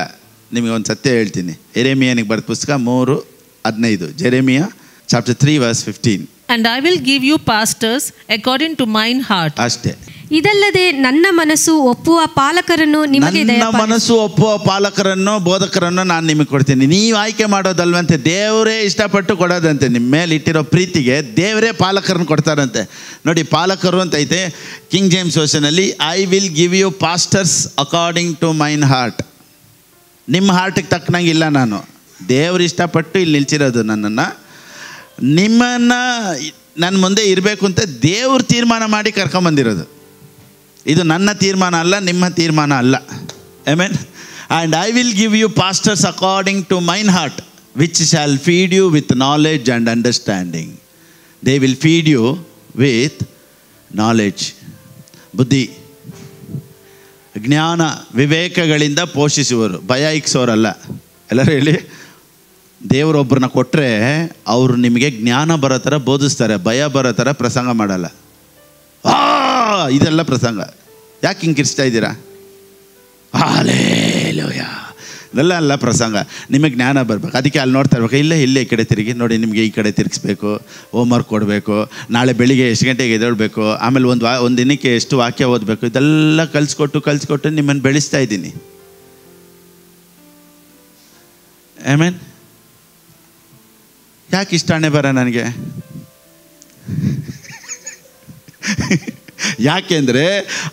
ನಿಮಗೆ ಒಂದು ಸತ್ಯ ಹೇಳ್ತೀನಿ. ಯೆರೆಮೀಯನಿಗೆ ಬರೆದ ಪುಸ್ತಕ 3:15, ಜೆರೆಮಿಯ chapter 3 verse 15. And I will give you pastors according to mine heart. ಅಷ್ಟೇ. ಇದಲ್ಲದೆ ನನ್ನ ಮನಸ್ಸು ಒಪ್ಪುವ ಪಾಲಕರನ್ನು ನಿಮಗೆ ಮನಸ್ಸು ಒಪ್ಪುವ ಪಾಲಕರನ್ನು, ಬೋಧಕರನ್ನು ನಾನು ನಿಮಗೆ ಕೊಡ್ತೀನಿ. ನೀವು ಆಯ್ಕೆ ಮಾಡೋದಲ್ವಂತೆ, ದೇವರೇ ಇಷ್ಟಪಟ್ಟು ಕೊಡೋದಂತೆ. ನಿಮ್ಮ ಮೇಲೆ ಇಟ್ಟಿರೋ ಪ್ರೀತಿಗೆ ದೇವರೇ ಪಾಲಕರನ್ನು ಕೊಡ್ತಾರಂತೆ. ನೋಡಿ, ಪಾಲಕರು ಅಂತ ಐತೆ ಕಿಂಗ್ ಜೇಮ್ಸ್ ವರ್ಷನಲ್ಲಿ, I will give you pastors according to mine heart. ನಿಮ್ಮ ಹಾರ್ಟಿಗೆ ತಕ್ಕನಂಗಿಲ್ಲ, ನಾನು ದೇವರು ಇಷ್ಟಪಟ್ಟು ಇಲ್ಲಿ ನಿಲ್ಸಿರೋದು ನನ್ನನ್ನು. ನಿಮ್ಮನ್ನು ನನ್ನ ಮುಂದೆ ಇರಬೇಕು ಅಂತ ದೇವ್ರು ತೀರ್ಮಾನ ಮಾಡಿ ಕರ್ಕೊಂಬಂದಿರೋದು. ಇದು ನನ್ನ ತೀರ್ಮಾನ ಅಲ್ಲ, ನಿಮ್ಮ ತೀರ್ಮಾನ ಅಲ್ಲ. Amen. And I will give you pastors according to mine heart which shall feed you with knowledge and understanding. They will feed you with knowledge, ಬುದ್ಧಿ, ಜ್ಞಾನ, ವಿವೇಕಗಳಿಂದ ಪೋಷಿಸುವರು, ಭಯ ಇಕ್ಸೋರಲ್ಲ. ಎಲ್ಲರೂ ಹೇಳಿ, ದೇವರೊಬ್ಬರನ್ನ ಕೊಟ್ಟರೆ ಅವರು ನಿಮಗೆ ಜ್ಞಾನ ಬರೋ ಥರ ಬೋಧಿಸ್ತಾರೆ, ಭಯ ಬರೋ ಥರ ಪ್ರಸಂಗ ಮಾಡಲ್ಲ. ಇದೆಲ್ಲ ಪ್ರಸಂಗ. ಯಾಕೆ ಹಿಂಗೆ ಕಿರ್ಸ್ತಾ ಇದ್ದೀರಾ? ಹಾಲೆಲೂಯಾ. ಇದೆಲ್ಲ ಅಲ್ಲ ಪ್ರಸಂಗ. ನಿಮಗೆ ಜ್ಞಾನ ಬರಬೇಕು, ಅದಕ್ಕೆ ಅಲ್ಲಿ ನೋಡ್ತಾ ಇರ್ಬೇಕು. ಇಲ್ಲೇ ಈ ಕಡೆ ತಿರುಗಿ ನೋಡಿ, ನಿಮಗೆ ಈ ಕಡೆ ತಿರುಗಿಸ್ಬೇಕು, ಹೋಮ್ವರ್ಕ್ ಕೊಡಬೇಕು, ನಾಳೆ ಬೆಳಿಗ್ಗೆ ಎಷ್ಟು ಗಂಟೆಗೆ ಎದ್ದೇಳಬೇಕು, ಆಮೇಲೆ ಒಂದು ದಿನಕ್ಕೆ ಎಷ್ಟು ವಾಕ್ಯ ಓದಬೇಕು, ಇದೆಲ್ಲ ಕಲಿಸ್ಕೊಟ್ಟು ನಿಮ್ಮನ್ನು ಬೆಳೆಸ್ತಾ ಇದ್ದೀನಿ. ಆಮೇನ್. ಯಾಕೆ ಇಷ್ಟಾಣೆ ಬರ ನನಗೆ? ಯಾಕೆಂದರೆ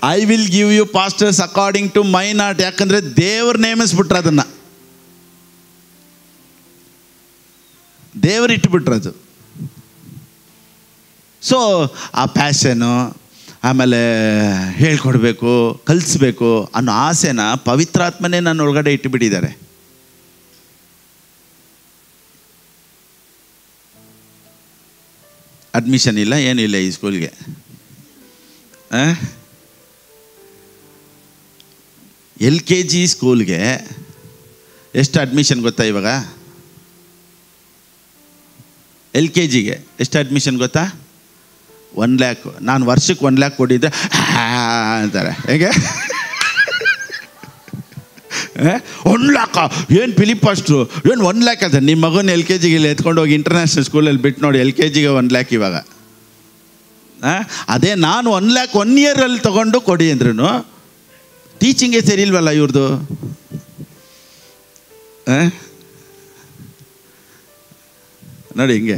I will give you pastors according to mine heart. ಯಾಕಂದರೆ ದೇವ್ರು ನೇಮಿಸ್ಬಿಟ್ರೆ, ಅದನ್ನು ದೇವರು ಇಟ್ಬಿಟ್ರದು. ಸೊ ಆ ಪ್ಯಾಷನು, ಆಮೇಲೆ ಹೇಳ್ಕೊಡ್ಬೇಕು, ಕಲಿಸ್ಬೇಕು ಅನ್ನೋ ಆಸೆನ ಪವಿತ್ರಾತ್ಮನೇ ನನ್ನ ಒಳಗಡೆ ಇಟ್ಟುಬಿಟ್ಟಿದ್ದಾರೆ. ಅಡ್ಮಿಷನ್ ಇಲ್ಲ, ಏನಿಲ್ಲ ಈ ಸ್ಕೂಲ್ಗೆ. LKG ಸ್ಕೂಲ್ಗೆ ಎಷ್ಟು ಅಡ್ಮಿಷನ್ ಗೊತ್ತಾ ಇವಾಗ? LKGಗೆ ಎಷ್ಟು ಅಡ್ಮಿಷನ್ ಗೊತ್ತಾ? 1 lakh. ನಾನು ವರ್ಷಕ್ಕೆ 1 lakh ಕೊಟ್ಟಿದ್ದೆ ಅಂತಾರೆ. ಹೇಗೆ 1 lakh? ಏನು ಫಿಲಿಪ್ ಅಷ್ಟು ಏನು 1 lakh ಅಂತ? ನಿಮ್ಮ ಮಗನ LKGಗೆ ಎತ್ಕೊಂಡು ಹೋಗಿ ಇಂಟರ್ನ್ಯಾಷನಲ್ ಸ್ಕೂಲಲ್ಲಿ ಬಿಟ್ಟು ನೋಡಿ, LKGಗೆ 1 lakh ಇವಾಗ. ಅದೇ ನಾನು 1 lakh 1 year ತೊಗೊಂಡು ಕೊಡಿ ಅಂದ್ರೂ ಟೀಚಿಂಗೇ ಸರಿ ಇಲ್ವಲ್ಲ ಇವ್ರದ್ದು. ನೋಡಿ ಹಿಂಗೆ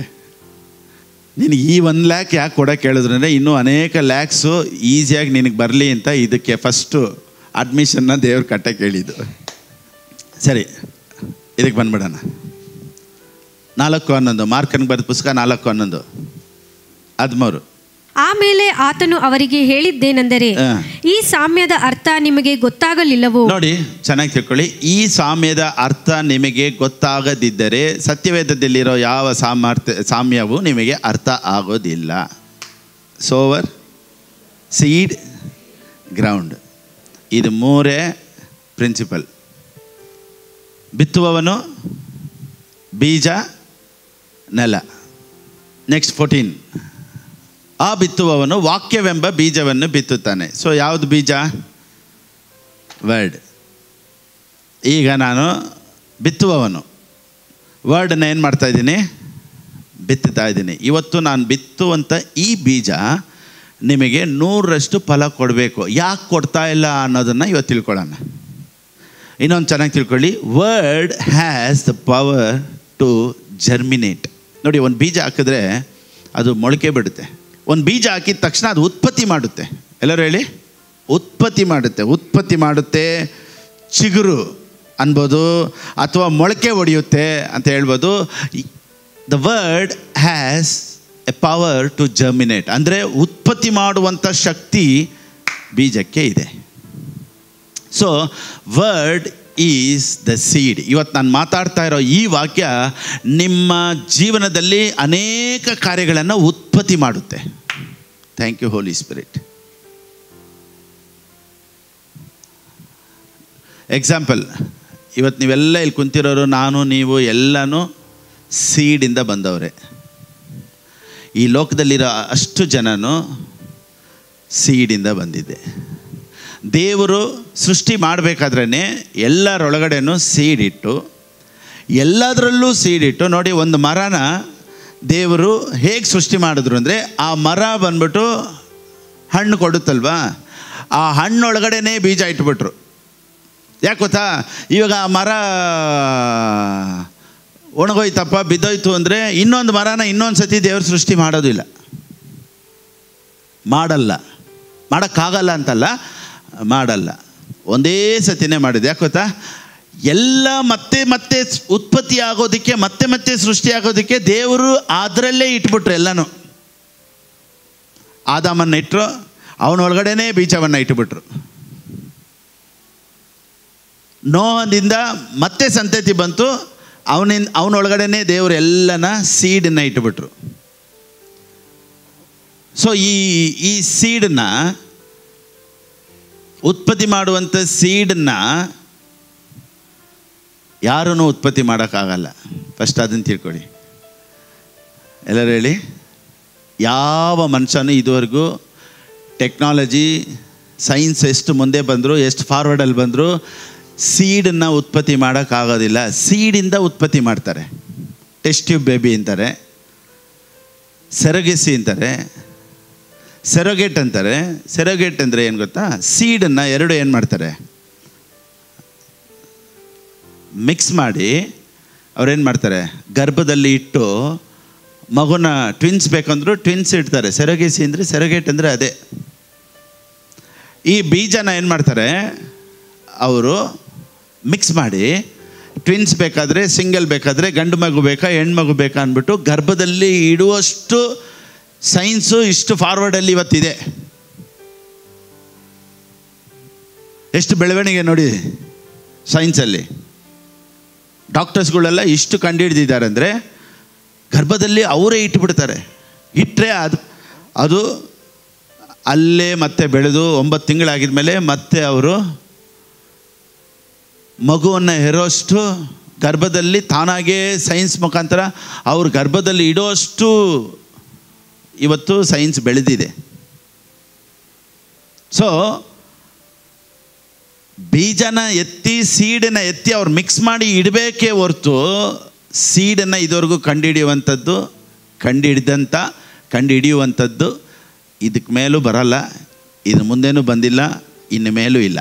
ನಿನಗೆ ಈ 1 lakh ಯಾಕೆ ಕೊಡೋಕೆ ಹೇಳಿದ್ರೆ, ಇನ್ನೂ ಅನೇಕ ಲ್ಯಾಕ್ಸು ಈಸಿಯಾಗಿ ನಿನಗೆ ಬರಲಿ ಅಂತ ಇದಕ್ಕೆ ಫಸ್ಟು ಅಡ್ಮಿಷನ್ನ ದೇವ್ರು ಕಟ್ಟಕ್ಕೆ ಹೇಳಿದ್ದು. ಸರಿ, ಇದಕ್ಕೆ ಬಂದ್ಬಿಡೋಣ. 4:11 ಮಾರ್ಕನ್ ಬರೆದ ಪುಸ್ತಕ 4:11, 13. ಆಮೇಲೆ ಆತನು ಅವರಿಗೆ ಹೇಳಿದ್ದೇನೆಂದರೆ, ಈ ಸಾಮ್ಯದ ಅರ್ಥ ನಿಮಗೆ ಗೊತ್ತಾಗಲಿಲ್ಲವೋ? ನೋಡಿ, ಚೆನ್ನಾಗಿ ತಿಳ್ಕೊಳ್ಳಿ. ಈ ಸಾಮ್ಯದ ಅರ್ಥ ನಿಮಗೆ ಗೊತ್ತಾಗದಿದ್ದರೆ ಸತ್ಯವೇದದಲ್ಲಿರೋ ಯಾವ ಸಾಮ್ಯವು ನಿಮಗೆ ಅರ್ಥ ಆಗೋದಿಲ್ಲ. ಸೋವರ್, ಸೀಡ್, ಗ್ರೌಂಡ್, ಇದು 3 ಪ್ರಿನ್ಸಿಪಲ್. ಬಿತ್ತುವವನು, ಬೀಜ, ನೆಲ. ನೆಕ್ಸ್ಟ್ 14. ಆ ಬಿತ್ತುವವನು ವಾಕ್ಯವೆಂಬ ಬೀಜವನ್ನು ಬಿತ್ತುತ್ತಾನೆ. ಸೊ ಯಾವುದು ಬೀಜ? ವರ್ಡ್. ಈಗ ನಾನು ಬಿತ್ತುವವನು, ವರ್ಡನ್ನ ಏನು ಮಾಡ್ತಾಯಿದ್ದೀನಿ? ಬಿತ್ತುತ್ತಾ ಇದ್ದೀನಿ. ಇವತ್ತು ನಾನು ಬಿತ್ತುವಂಥ ಈ ಬೀಜ ನಿಮಗೆ 100ರಷ್ಟು ಫಲ ಕೊಡಬೇಕು. ಯಾಕೆ ಕೊಡ್ತಾ ಇಲ್ಲ ಅನ್ನೋದನ್ನು ಇವತ್ತು ತಿಳ್ಕೊಳ್ಳೋಣ. ಇನ್ನೊಂದು ಚೆನ್ನಾಗಿ ತಿಳ್ಕೊಳ್ಳಿ, word has the power to germinate. ನೋಡಿ, ಒಂದು ಬೀಜ ಹಾಕಿದ್ರೆ ಅದು ಮೊಳಕೆ ಬಿಡುತ್ತೆ. ಒಂದು ಬೀಜ ಹಾಕಿದ ತಕ್ಷಣ ಅದು ಉತ್ಪತ್ತಿ ಮಾಡುತ್ತೆ. ಎಲ್ಲರೂ ಹೇಳಿ, ಉತ್ಪತ್ತಿ ಮಾಡುತ್ತೆ. ಚಿಗುರು ಅನ್ಬೋದು, ಅಥವಾ ಮೊಳಕೆ ಹೊಡೆಯುತ್ತೆ ಅಂತ ಹೇಳ್ಬೋದು. The word has a power to germinate, ಅಂದರೆ ಉತ್ಪತ್ತಿ ಮಾಡುವಂಥ ಶಕ್ತಿ ಬೀಜಕ್ಕೆ ಇದೆ. So word is the seed. ಇವತ್ತು ನಾನು ಮಾತಾಡ್ತಾ ಇರೋ ಈ ವಾಕ್ಯ ನಿಮ್ಮ ಜೀವನದಲ್ಲಿ ಅನೇಕ ಕಾರ್ಯಗಳನ್ನು ಉತ್ಪತ್ತಿ ಮಾಡುತ್ತೆ. Thank you Holy Spirit. Example, ಇವತ್ತು ನೀವೆಲ್ಲ ಇಲ್ಲಿ ಕುಂತಿರೋರು, ನಾನು ನೀವು ಎಲ್ಲನೂ ಸೀಡಿಂದ ಬಂದವರೇ. ಈ ಲೋಕದಲ್ಲಿರೋ ಅಷ್ಟು ಜನನು ಸೀಡಿಂದ ಬಂದಿದ್ದೆ. ದೇವರು ಸೃಷ್ಟಿ ಮಾಡಬೇಕಾದ್ರೇ ಎಲ್ಲರೊಳಗಡೆನೂ ಸೀಡಿಟ್ಟು, ಎಲ್ಲದರಲ್ಲೂ ಸೀಡಿಟ್ಟು. ನೋಡಿ, ಒಂದು ಮರನ ದೇವರು ಹೇಗೆ ಸೃಷ್ಟಿ ಮಾಡಿದ್ರು ಅಂದರೆ, ಆ ಮರ ಬಂದ್ಬಿಟ್ಟು ಹಣ್ಣು ಕೊಡುತ್ತಲ್ವಾ, ಆ ಹಣ್ಣೊಳಗಡೆನೇ ಬೀಜ ಇಟ್ಬಿಟ್ರು. ಯಾಕೆ ಗೊತ್ತಾ? ಇವಾಗ ಆ ಮರ ಒಣಗೋಯ್ತಪ್ಪ, ಬಿದ್ದೋಯ್ತು ಅಂದರೆ ಇನ್ನೊಂದು ಮರನ ಇನ್ನೊಂದು ಸತಿ ದೇವರು ಸೃಷ್ಟಿ ಮಾಡೋದಿಲ್ಲ, ಮಾಡೋಕ್ಕಾಗಲ್ಲ ಅಂತಲ್ಲ, ಮಾಡಲ್ಲ. ಒಂದೇ ಸತಿನೇ ಮಾಡಿದೆ. ಯಾಕೆ ಗೊತ್ತಾ? ಎಲ್ಲ ಮತ್ತೆ ಮತ್ತೆ ಉತ್ಪತ್ತಿ ಆಗೋದಕ್ಕೆ, ಮತ್ತೆ ಮತ್ತೆ ಸೃಷ್ಟಿ ಆಗೋದಕ್ಕೆ ದೇವರು ಅದರಲ್ಲೇ ಇಟ್ಬಿಟ್ರು. ಎಲ್ಲನೂ ಆದಾಮನ್ನು ಇಟ್ಟರು, ಅವನೊಳಗಡೆನೇ ಬೀಜವನ್ನು ಇಟ್ಬಿಟ್ರು. ನೋಹದಿಂದ ಮತ್ತೆ ಸಂತತಿ ಬಂತು, ಅವನೊಳಗಡೆನೇ ದೇವರು ಎಲ್ಲನ ಸೀಡನ್ನು ಇಟ್ಬಿಟ್ರು. ಸೊ ಈ ಸೀಡನ್ನ, ಉತ್ಪತ್ತಿ ಮಾಡುವಂಥ ಸೀಡನ್ನು ಯಾರೂ ಉತ್ಪತ್ತಿ ಮಾಡೋಕ್ಕಾಗಲ್ಲ. ಫಸ್ಟ್ ಅದನ್ನು ತಿಳ್ಕೊಳ್ಳಿ. ಎಲ್ಲರೂ ಹೇಳಿ, ಯಾವ ಮನುಷ್ಯನೂ ಇದುವರೆಗೂ ಟೆಕ್ನಾಲಜಿ, ಸೈನ್ಸ್ ಎಷ್ಟು ಮುಂದೆ ಬಂದರು, ಎಷ್ಟು ಫಾರ್ವರ್ಡಲ್ಲಿ ಬಂದರು, ಸೀಡನ್ನು ಉತ್ಪತ್ತಿ ಮಾಡೋಕ್ಕಾಗೋದಿಲ್ಲ. ಸೀಡಿಂದ ಉತ್ಪತ್ತಿ ಮಾಡ್ತಾರೆ. ಟೆಸ್ಟ್ ಟ್ಯೂಬ್ ಬೇಬಿ ಅಂತಾರೆ, ಸೆರಗೆಸಿ ಅಂತಾರೆ, ಸೆರೋಗೇಟ್ ಅಂತಾರೆ. ಸೆರೋಗೇಟ್ ಅಂದರೆ ಏನು ಗೊತ್ತಾ? ಸೀಡನ್ನು ಎರಡು ಏನು ಮಾಡ್ತಾರೆ, ಮಿಕ್ಸ್ ಮಾಡಿ ಅವ್ರೇನು ಮಾಡ್ತಾರೆ, ಗರ್ಭದಲ್ಲಿ ಇಟ್ಟು ಮಗುನ ಟ್ವಿನ್ಸ್ ಬೇಕಂದ್ರು ಟ್ವಿನ್ಸ್ ಇಡ್ತಾರೆ. ಸೆರೋಗೇಸಿ ಅಂದರೆ, ಸೆರೋಗೇಟ್ ಅಂದರೆ ಅದೇ. ಈ ಬೀಜನ ಏನು ಮಾಡ್ತಾರೆ ಅವರು, ಮಿಕ್ಸ್ ಮಾಡಿ ಟ್ವಿನ್ಸ್ ಬೇಕಾದರೆ, ಸಿಂಗಲ್ ಬೇಕಾದರೆ, ಗಂಡು ಮಗು ಬೇಕಾ ಹೆಣ್ಮಗು ಬೇಕಾ ಅಂದ್ಬಿಟ್ಟು ಗರ್ಭದಲ್ಲಿ ಇಡುವಷ್ಟು ಸೈನ್ಸು ಇಷ್ಟು ಫಾರ್ವರ್ಡಲ್ಲಿ ಇವತ್ತಿದೆ. ಎಷ್ಟು ಬೆಳವಣಿಗೆ ನೋಡಿ ಸೈನ್ಸಲ್ಲಿ. ಡಾಕ್ಟರ್ಸ್ಗಳೆಲ್ಲ ಇಷ್ಟು ಕಂಡುಹಿಡಿದಿದ್ದಾರೆ ಅಂದರೆ ಗರ್ಭದಲ್ಲಿ ಅವರೇ ಇಟ್ಟುಬಿಡ್ತಾರೆ. ಇಟ್ಟರೆ ಅದು ಅಲ್ಲೇ ಮತ್ತೆ ಬೆಳೆದು 9 ತಿಂಗಳಾಗಿದ ಮೇಲೆ ಮತ್ತೆ ಅವರು ಮಗುವನ್ನು ಹೆರೋಷ್ಟು ಗರ್ಭದಲ್ಲಿ ತಾನಾಗೇ ಸೈನ್ಸ್ ಮುಖಾಂತರ ಅವ್ರ ಗರ್ಭದಲ್ಲಿ ಇಡೋಷ್ಟು ಇವತ್ತು ಸೈನ್ಸ್ ಬೆಳೆದಿದೆ. ಸೊ ಬೀಜನ ಎತ್ತಿ, ಸೀಡನ್ನು ಎತ್ತಿ ಅವ್ರು ಮಿಕ್ಸ್ ಮಾಡಿ ಇಡಬೇಕೇ ಹೊರತು ಸೀಡನ್ನು ಇದುವರೆಗೂ ಕಂಡುಹಿಡಿಯುವಂಥದ್ದು ಇದಕ್ಕೆ ಮೇಲೂ ಬರಲ್ಲ, ಇದ್ರ ಮುಂದೇನೂ ಬಂದಿಲ್ಲ, ಇನ್ನು ಮೇಲೂ ಇಲ್ಲ.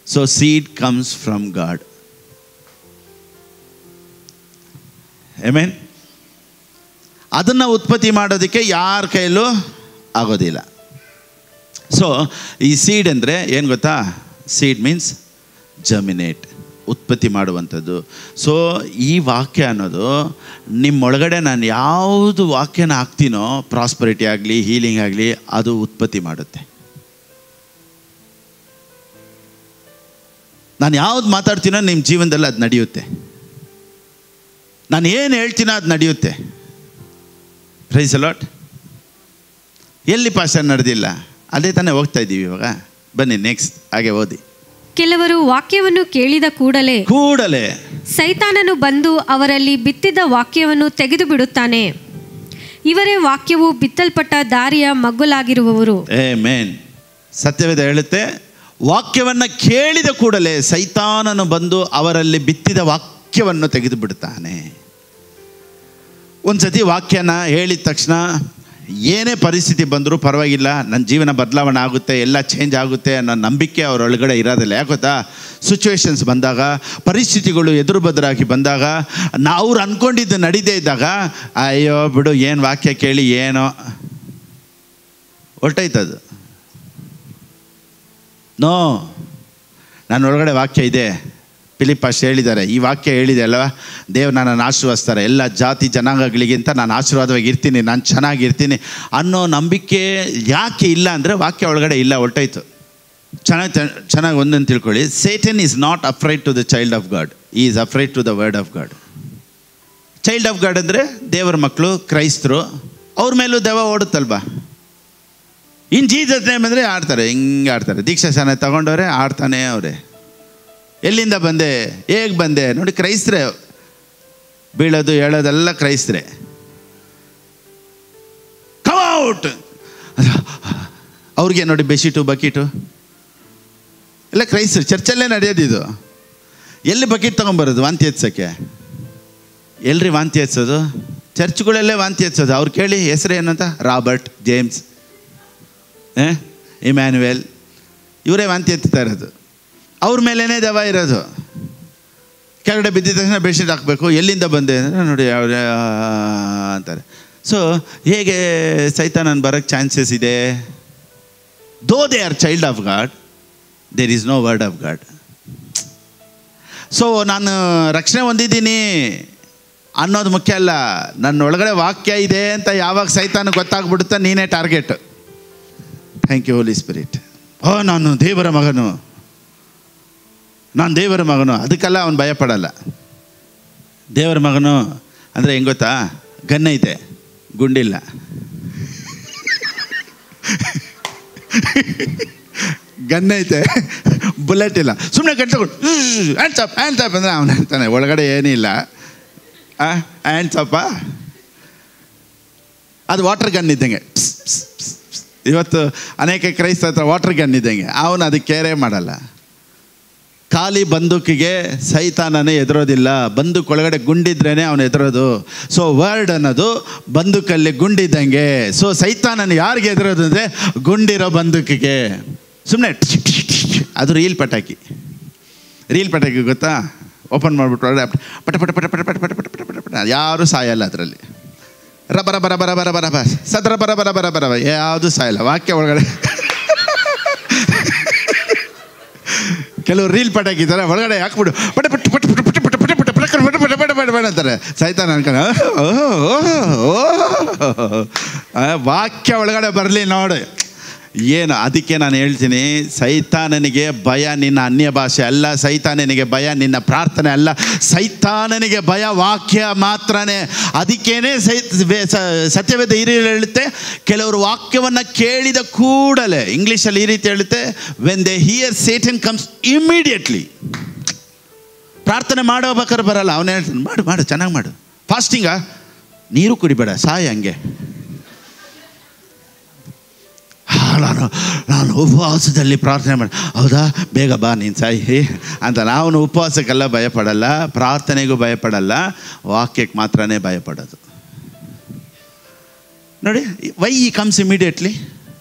So seed comes from god. Amen. ಅದನ್ನು ಉತ್ಪತ್ತಿ ಮಾಡೋದಕ್ಕೆ ಯಾರ ಕೈಲೂ ಆಗೋದಿಲ್ಲ. ಸೊ ಈ ಸೀಡ್ ಅಂದರೆ ಏನು ಗೊತ್ತಾ? ಸೀಡ್ ಮೀನ್ಸ್ ಜರ್ಮಿನೇಟ್, ಉತ್ಪತ್ತಿ ಮಾಡುವಂಥದ್ದು. ಸೊ ಈ ವಾಕ್ಯ ಅನ್ನೋದು ನಿಮ್ಮೊಳಗಡೆ ನಾನು ಯಾವುದು ವಾಕ್ಯನ ಹಾಕ್ತೀನೋ, ಪ್ರಾಸ್ಪರಿಟಿ ಆಗಲಿ, ಹೀಲಿಂಗ್ ಆಗಲಿ, ಅದು ಉತ್ಪತ್ತಿ ಮಾಡುತ್ತೆ. ನಾನು ಯಾವ್ದು ಮಾತಾಡ್ತೀನೋ ನಿಮ್ಮ ಜೀವನದಲ್ಲಿ ಅದು ನಡೆಯುತ್ತೆ. ನಾನು ಏನು ಹೇಳ್ತೀನೋ ಅದು ನಡೆಯುತ್ತೆ. Praise the Lord. ಎಲ್ಲಿ ಪಾಸ್ಟರ್ ನಡೆದಿಲ್ಲ, ಅದೇ ತಾನೇ ಹೋಗ್ತಾ ಇದ್ದೀವಿ ಇವಾಗ. ಬನ್ನಿ ನೆಕ್ಸ್ಟ್, ಹಾಗೆ ಓದಿ. ಕೆಲವರು ವಾಕ್ಯವನ್ನು ಕೇಳಿದ ಕೂಡಲೇ ಸೈತಾನನು ಬಂದು ಅವರಲ್ಲಿ ಬಿತ್ತಿದ ವಾಕ್ಯವನ್ನು ತೆಗೆದು ಬಿಡುತ್ತಾನೆ. ಇವರೇ ವಾಕ್ಯವು ಬಿತ್ತಲ್ಪಟ್ಟ ದಾರಿಯ ಮಗ್ಗುಲಾಗಿರುವವರು. ಆಮೆನ್. ಸತ್ಯವೇದ ಹೇಳುತ್ತೆ, ವಾಕ್ಯವನ್ನು ಕೇಳಿದ ಕೂಡಲೇ ಸೈತಾನನು ಬಂದು ಅವರಲ್ಲಿ ಬಿತ್ತಿದ ವಾಕ್ಯವನ್ನು ತೆಗೆದು ಬಿಡುತ್ತಾನೆ. ಒಂದು ಸತಿ ವಾಕ್ಯನ ಹೇಳಿದ ತಕ್ಷಣ ಏನೇ ಪರಿಸ್ಥಿತಿ ಬಂದರೂ ಪರವಾಗಿಲ್ಲ, ನನ್ನ ಜೀವನ ಬದಲಾವಣೆ ಆಗುತ್ತೆ, ಎಲ್ಲ ಚೇಂಜ್ ಆಗುತ್ತೆ ಅನ್ನೋ ನಂಬಿಕೆ ಅವರೊಳಗಡೆ ಇರೋದಿಲ್ಲ. ಯಾಕೆ ಗೊತ್ತಾ? ಸಿಚುವೇಶನ್ಸ್ ಬಂದಾಗ, ಪರಿಸ್ಥಿತಿಗಳು ಎದುರು ಬದರಾಗಿ ಬಂದಾಗ, ಅವ್ರು ಅಂದ್ಕೊಂಡಿದ್ದು ನಡೀದೇ ಇದ್ದಾಗ, ಅಯ್ಯೋ ಬಿಡು, ಏನು ವಾಕ್ಯ ಕೇಳಿ ಏನೋ ಹೊರಟೈತದು. ನೋ, ನನ್ನೊಳಗಡೆ ವಾಕ್ಯ ಇದೆ. ಫಿಲಿಪ್ ಅಷ್ಟು ಹೇಳಿದ್ದಾರೆ, ಈ ವಾಕ್ಯ ಹೇಳಿದೆ ಅಲ್ವಾ, ದೇವ್ರು ನನ್ನನ್ನು ಆಶೀರ್ವದಿಸ್ತಾರೆ, ಎಲ್ಲ ಜಾತಿ ಜನಾಂಗಗಳಿಗಿಂತ ನಾನು ಆಶೀರ್ವಾದವಾಗಿ ಇರ್ತೀನಿ, ನಾನು ಚೆನ್ನಾಗಿರ್ತೀನಿ ಅನ್ನೋ ನಂಬಿಕೆ ಯಾಕೆ ಇಲ್ಲ ಅಂದರೆ ವಾಕ್ಯ ಒಳಗಡೆ ಇಲ್ಲ, ಹೊರಟೋಯ್ತು. ಚೆನ್ನಾಗಿ ಒಂದನ್ನು ತಿಳ್ಕೊಳ್ಳಿ, Satan is not afraid to the child of God, he is afraid to the word of God. Child of God ಅಂದರೆ ದೇವರ ಮಕ್ಕಳು, ಕ್ರೈಸ್ತರು, ಅವ್ರ ಮೇಲೂ ದೆವ್ವ ಓಡುತ್ತಲ್ವಾ. ಇನ್ನು ಜೀಸಸ್ ನೇಮ್ ಅಂದರೆ ಆಡ್ತಾರೆ, ಹಿಂಗೆ ಆಡ್ತಾರೆ. ದೀಕ್ಷಾಸ್ನಾನ ತಗೊಂಡವ್ರೆ ಆಡ್ತಾನೆ ಅವರೇ. ಎಲ್ಲಿಂದ ಬಂದೆ, ಹೇಗೆ ಬಂದೆ ನೋಡಿ, ಕ್ರೈಸ್ತರೇ, ಬೀಳೋದು ಹೇಳೋದೆಲ್ಲ ಕ್ರೈಸ್ತರೇ. ಕಮ್ ಔಟ್, ಅವ್ರಿಗೆ ನೋಡಿ ಬೆಶೀಟು ಬಕೀಟು ಎಲ್ಲ ಕ್ರೈಸ್ತರು, ಚರ್ಚಲ್ಲೇ ನಡೆಯೋದಿದು. ಎಲ್ಲಿ ಬಕೀಟ್ ತೊಗೊಂಬರೋದು ವಾಂತಿ ಎತ್ಸೋಕ್ಕೆ? ಎಲ್ರಿ ವಾಂತಿ ಎತ್ಸೋದು? ಚರ್ಚ್ಗಳಲ್ಲೇ ವಾಂತಿ ಎತ್ಸೋದು. ಅವ್ರು ಕೇಳಿ ಹೆಸರು ಏನಂತ, ರಾಬರ್ಟ್, ಜೇಮ್ಸ್, ಇಮ್ಯಾನ್ಯುಯಲ್, ಇವರೇ ವಾಂತಿ ಎತ್ತಾ ಇರೋದು. ಅವ್ರ ಮೇಲೇ ದೆವ್ವ ಇರೋದು. ಕೆಳಗಡೆ ಬಿದ್ದಿದ ತಕ್ಷಣ ಬೆಡ್ಶೀಟ್ ಹಾಕಬೇಕು. ಎಲ್ಲಿಂದ ಬಂದೆ ಅಂದರೆ ನೋಡಿ ಅವ್ರ ಅಂತಾರೆ. ಸೊ ಹೇಗೆ ಸೈತಾನನ ಬರೋಕ್ಕೆ ಚಾನ್ಸಸ್ ಇದೆ? Though they are child of God, there is no word of God. So ನಾನು ರಕ್ಷಣೆ ಹೊಂದಿದ್ದೀನಿ ಅನ್ನೋದು ಮುಖ್ಯ ಅಲ್ಲ, ನನ್ನ ಒಳಗಡೆ ವಾಕ್ಯ ಇದೆ ಅಂತ ಯಾವಾಗ ಸೈತಾನ ಗೊತ್ತಾಗ್ಬಿಡುತ್ತೆ, ನೀನೇ target. Thank you Holy Spirit. ನಾನು ದೇವರ ಮಗನು, ನಾನು ದೇವರ ಮಗನು, ಅದಕ್ಕೆಲ್ಲ ಅವನು ಭಯಪಡಲ್ಲ. ದೇವರ ಮಗನು ಅಂದರೆ ಹೆಂಗೆ ಗೊತ್ತಾ? ಗನ್ ಐತೆ, ಗುಂಡಿಲ್ಲ. ಗನ್ ಐತೆ, ಬುಲೆಟ್ ಇಲ್ಲ. ಸುಮ್ಮನೆ ಕಟ್ಕೊಂಡು ಹ್ಯಾಂಡ್ಸ್ ಅಪ್ ಅಂದರೆ ಅವನು ಹೇಳ್ತಾನೆ, ಒಳಗಡೆ ಏನಿಲ್ಲ. ಹ್ಯಾಂಡ್ಸ್ ಅಪ್ಪ, ಅದು ವಾಟರ್ ಗನ್ ಇದ್ದಂಗೆ. ಇವತ್ತು ಅನೇಕ ಕ್ರೈಸ್ತ ಹತ್ರ ವಾಟರ್ ಗನ್ ಇದ್ದಂಗೆ, ಅವನು ಅದಕ್ಕೆ ಕೇರೇ ಮಾಡಲ್ಲ. ಖಾಲಿ ಬಂದೂಕಿಗೆ ಸೈತಾನನೇ ಎದುರೋದಿಲ್ಲ, ಬಂದೂಕೊಳಗಡೆ ಗುಂಡಿದ್ರೇ ಅವನು ಎದುರೋದು. ಸೊ ವರ್ಡ್ ಅನ್ನೋದು ಬಂದೂಕಲ್ಲಿ ಗುಂಡಿದ್ದಂಗೆ. ಸೊ ಸೈತಾನನ ಯಾರಿಗೆ ಎದುರೋದು ಅಂದರೆ ಗುಂಡಿರೋ ಬಂದೂಕಿಗೆ. ಸುಮ್ಮನೆ ಅದು ರೀಲ್ ಪಟಾಕಿ ಗೊತ್ತಾ? ಓಪನ್ ಮಾಡಿಬಿಟ್ಟು ಒಳಗಡೆ ಪಟ ಪಟ ಪಟ ಪಟ ಪಟ ಪಟ ಪಟ ಪಟ ಪಟ ಪಟ, ಯಾರೂ ಸಾಯಲ್ಲ ಅದರಲ್ಲಿ. ರಬರ ಬರ ಬರ ಬರ ಬರ ಬರ ಸದ್ರ ಬರ ಬರ ಬರ ಬರ ಯಾವುದು ಸಾಯಲ್ಲ. ವಾಕ್ಯ ಒಳಗಡೆ ಕೆಲವರು ರೀಲ್ ಪಟಾಕಿದ್ದಾರೆ, ಒಳಗಡೆ ಹಾಕ್ಬಿಡು ಪಟ ಪಟ ಪಟ ಪಟ ಪಟ ಪಟ ಪಟ ಪಟ ಪಟ ಪಟ ಪಟ ಪಟ ಪಟ ಪಟ ಅಂತಾರೆ. ಸೈತಾನ ಅನ್ಕೊಂಡು ವಾಕ್ಯ ಒಳಗಡೆ ಬರಲಿ ನೋಡಿ ಏನು. ಅದಕ್ಕೆ ನಾನು ಹೇಳ್ತೀನಿ, ಸೈತಾನನಿಗೆ ಭಯ ನಿನ್ನ ಅನ್ಯ ಭಾಷೆ ಅಲ್ಲ, ಸೈತಾನನಿಗೆ ಭಯ ನಿನ್ನ ಪ್ರಾರ್ಥನೆ ಅಲ್ಲ, ಸೈತಾನನಿಗೆ ಭಯ ವಾಕ್ಯ ಮಾತ್ರನೇ. ಅದಕ್ಕೇನೆ ಸತ್ಯವೇದ ಈ ರೀತಿ ಹೇಳುತ್ತೆ, ಕೆಲವರು ವಾಕ್ಯವನ್ನು ಕೇಳಿದ ಕೂಡಲೇ, ಇಂಗ್ಲೀಷಲ್ಲಿ ಈ ರೀತಿ ಹೇಳುತ್ತೆ, when they here Satan comes immediately. ಪ್ರಾರ್ಥನೆ ಮಾಡೋಬೇಕಾದ್ರೆ ಬರಲ್ಲ, ಅವನೇ ಹೇಳ್ತಾನೆ ಮಾಡು ಮಾಡು ಚೆನ್ನಾಗಿ ಮಾಡು. ಫಾಸ್ಟಿಂಗಾ? ನೀರು ಕುಡಿಬೇಡ, ಸಾಯ ಹಂಗೆ. ನಾನು ಉಪವಾಸದಲ್ಲಿ ಪ್ರಾರ್ಥನೆ ಮಾಡಿ, ಹೌದಾ ಬೇಗ ಬಾ ನೀನು ಸಾಯಿ ಅಂತ. ನಾವು ಉಪವಾಸಕ್ಕೆಲ್ಲ ಭಯಪಡಲ್ಲ, ಪ್ರಾರ್ಥನೆಗೂ ಭಯಪಡಲ್ಲ, ವಾಕ್ಯಕ್ಕೆ ಮಾತ್ರನೇ ಭಯಪಡೋದು. ನೋಡಿ, ವೈ ಈ ಕಮ್ಸ್ ಇಮಿಡಿಯೇಟ್ಲಿ.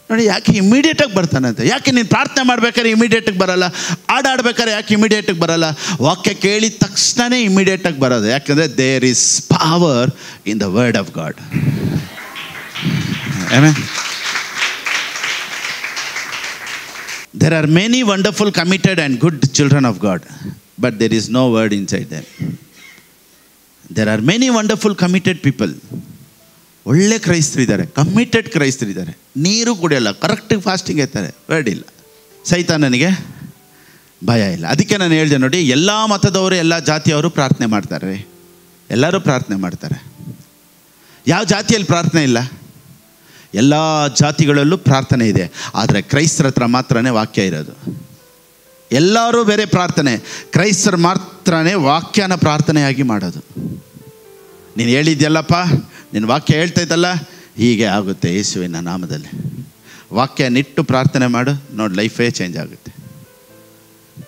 ನೋಡಿ ಯಾಕೆ ಇಮಿಡಿಯೇಟಾಗಿ ಬರ್ತಾನಂತೆ. ಯಾಕೆ ನೀನು ಪ್ರಾರ್ಥನೆ ಮಾಡ್ಬೇಕಾದ್ರೆ ಇಮಿಡಿಯೇಟಿಗೆ ಬರಲ್ಲ, ಆಡ್ಬೇಕಾದ್ರೆ ಯಾಕೆ ಇಮಿಡಿಯೇಟಿಗೆ ಬರಲ್ಲ? ವಾಕ್ಯ ಕೇಳಿದ ತಕ್ಷಣವೇ ಇಮಿಡಿಯೇಟಾಗಿ ಬರೋದು. ಯಾಕಂದರೆ there is power in the word of God. Amen. There are many wonderful, committed and good children of God, but there is no word inside them. There are many wonderful, committed people. ಒಳ್ಳೆ ಕ್ರೈಸ್ತರಿದ್ದಾರೆ, ಕಮಿಟೆಡ್ ಕ್ರೈಸ್ತರಿದ್ದಾರೆ, ನೀರು ಕುಡಿಯಲ್ಲ, ಕರೆಕ್ಟಾಗಿ ಫಾಸ್ಟಿಂಗ್ ಇರ್ತಾರೆ, ವರ್ಡ್ ಇಲ್ಲ. ಸೈತಾನನಿಗೆ ಭಯ ಇಲ್ಲ. ಅದಕ್ಕೆ ನಾನು ಹೇಳಿದೆ ನೋಡಿ, ಎಲ್ಲ ಮತದವರು ಎಲ್ಲ ಜಾತಿಯವರು ಪ್ರಾರ್ಥನೆ ಮಾಡ್ತಾರೆ, ಎಲ್ಲರೂ ಪ್ರಾರ್ಥನೆ ಮಾಡ್ತಾರೆ. ಯಾವ ಜಾತಿಯಲ್ಲಿ ಪ್ರಾರ್ಥನೆ ಇಲ್ಲ? ಎಲ್ಲ ಜಾತಿಗಳಲ್ಲೂ ಪ್ರಾರ್ಥನೆ ಇದೆ, ಆದರೆ ಕ್ರೈಸ್ತರ ಹತ್ರ ಮಾತ್ರನೇ ವಾಕ್ಯ ಇರೋದು. ಎಲ್ಲರೂ ಬೇರೆ ಪ್ರಾರ್ಥನೆ, ಕ್ರೈಸ್ತರು ಮಾತ್ರನೇ ವಾಕ್ಯನ ಪ್ರಾರ್ಥನೆಯಾಗಿ ಮಾಡೋದು. ನೀನು ಹೇಳಿದ್ಯಲ್ಲಪ್ಪ, ನಿನ್ನ ವಾಕ್ಯ ಹೇಳ್ತಾಯಿದ್ದಲ್ಲ, ಹೀಗೆ ಆಗುತ್ತೆ ಯೇಸುವಿನ ನಾಮದಲ್ಲಿ. ವಾಕ್ಯ ನಿಟ್ಟು ಪ್ರಾರ್ಥನೆ ಮಾಡು, ನೋಡಿ ಲೈಫೇ ಚೇಂಜ್ ಆಗುತ್ತೆ.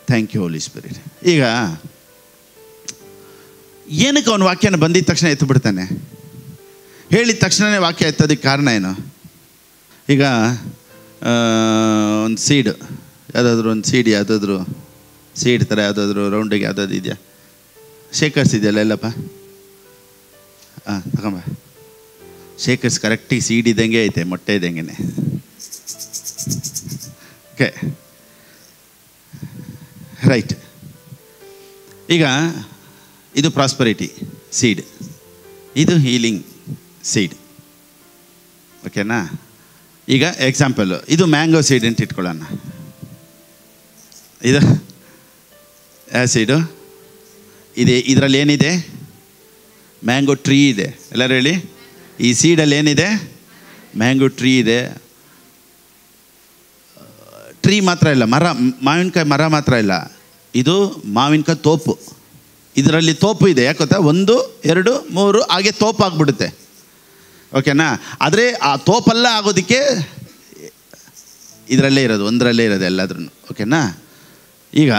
Thank you Holy Spirit. ಈಗ ಏನಕ್ಕೆ ಅವನ ವಾಕ್ಯನ ಬಂದಿದ್ದ ತಕ್ಷಣ ಎತ್ತು ಬಿಡ್ತಾನೆ? ಹೇಳಿದ ತಕ್ಷಣವೇ ವಾಕ್ಯ ಎತ್ತೋದಕ್ಕೆ ಕಾರಣ ಏನು? ಈಗ ಒಂದು ಸೀಡ್, ಯಾವುದಾದ್ರೂ ಒಂದು ಸೀಡ್, ಯಾವುದಾದ್ರೂ ಸೀಡ್ ಥರ ಯಾವುದಾದ್ರೂ ರೌಂಡಿಗೆ ಯಾವುದಾದ್ರು ಇದೆಯಾ? ಶೇಖರ್ಸ್ ಇದೆಯಲ್ಲ ಎಲ್ಲಪ್ಪ? ಹಾಂ ತಗೊಂಬ. ಶೇಖರ್ಸ್ ಕರೆಕ್ಟಿಗೆ ಸೀಡ್ ಇದ್ದಂಗೆ ಐತೆ, ಮೊಟ್ಟೆ ಇದ್ದಂಗೆ. Okay, right. ಈಗ ಇದು ಪ್ರಾಸ್ಪರಿಟಿ ಸೀಡ್, ಇದು ಹೀಲಿಂಗ್ ಸೀಡ್. ಓಕೆನಾ? ಈಗ ಎಕ್ಸಾಂಪಲ್ಲು, ಇದು ಮ್ಯಾಂಗೋ ಸೀಡ್ ಅಂತ ಇಟ್ಕೊಳ್ಳೋಣ. ಇದು ಯಾವ ಸೀಡು ಇದೆ? ಇದರಲ್ಲಿ ಏನಿದೆ? ಮ್ಯಾಂಗೋ ಟ್ರೀ ಇದೆ. ಎಲ್ಲರೂ ಹೇಳಿ, ಈ ಸೀಡಲ್ಲಿ ಏನಿದೆ? ಮ್ಯಾಂಗೋ ಟ್ರೀ ಇದೆ. ಟ್ರೀ ಮಾತ್ರ ಇಲ್ಲ, ಮರ, ಮಾವಿನಕಾಯಿ ಮರ ಮಾತ್ರ ಇಲ್ಲ, ಇದು ಮಾವಿನಕಾಯಿ ತೋಪು. ಇದರಲ್ಲಿ ತೋಪು ಇದೆ. ಯಾಕೆ ಗೊತ್ತಾ? 1, 2, 3 ಹಾಗೆ ತೋಪು ಆಗಿಬಿಡುತ್ತೆ. ಓಕೆನಾ? ಆದರೆ ಆ ತೋಪೆಲ್ಲ ಆಗೋದಕ್ಕೆ ಇದರಲ್ಲೇ ಇರೋದು, ಒಂದರಲ್ಲೇ ಇರೋದು ಎಲ್ಲಾದ್ರೂ. ಓಕೆನಾ? ಈಗ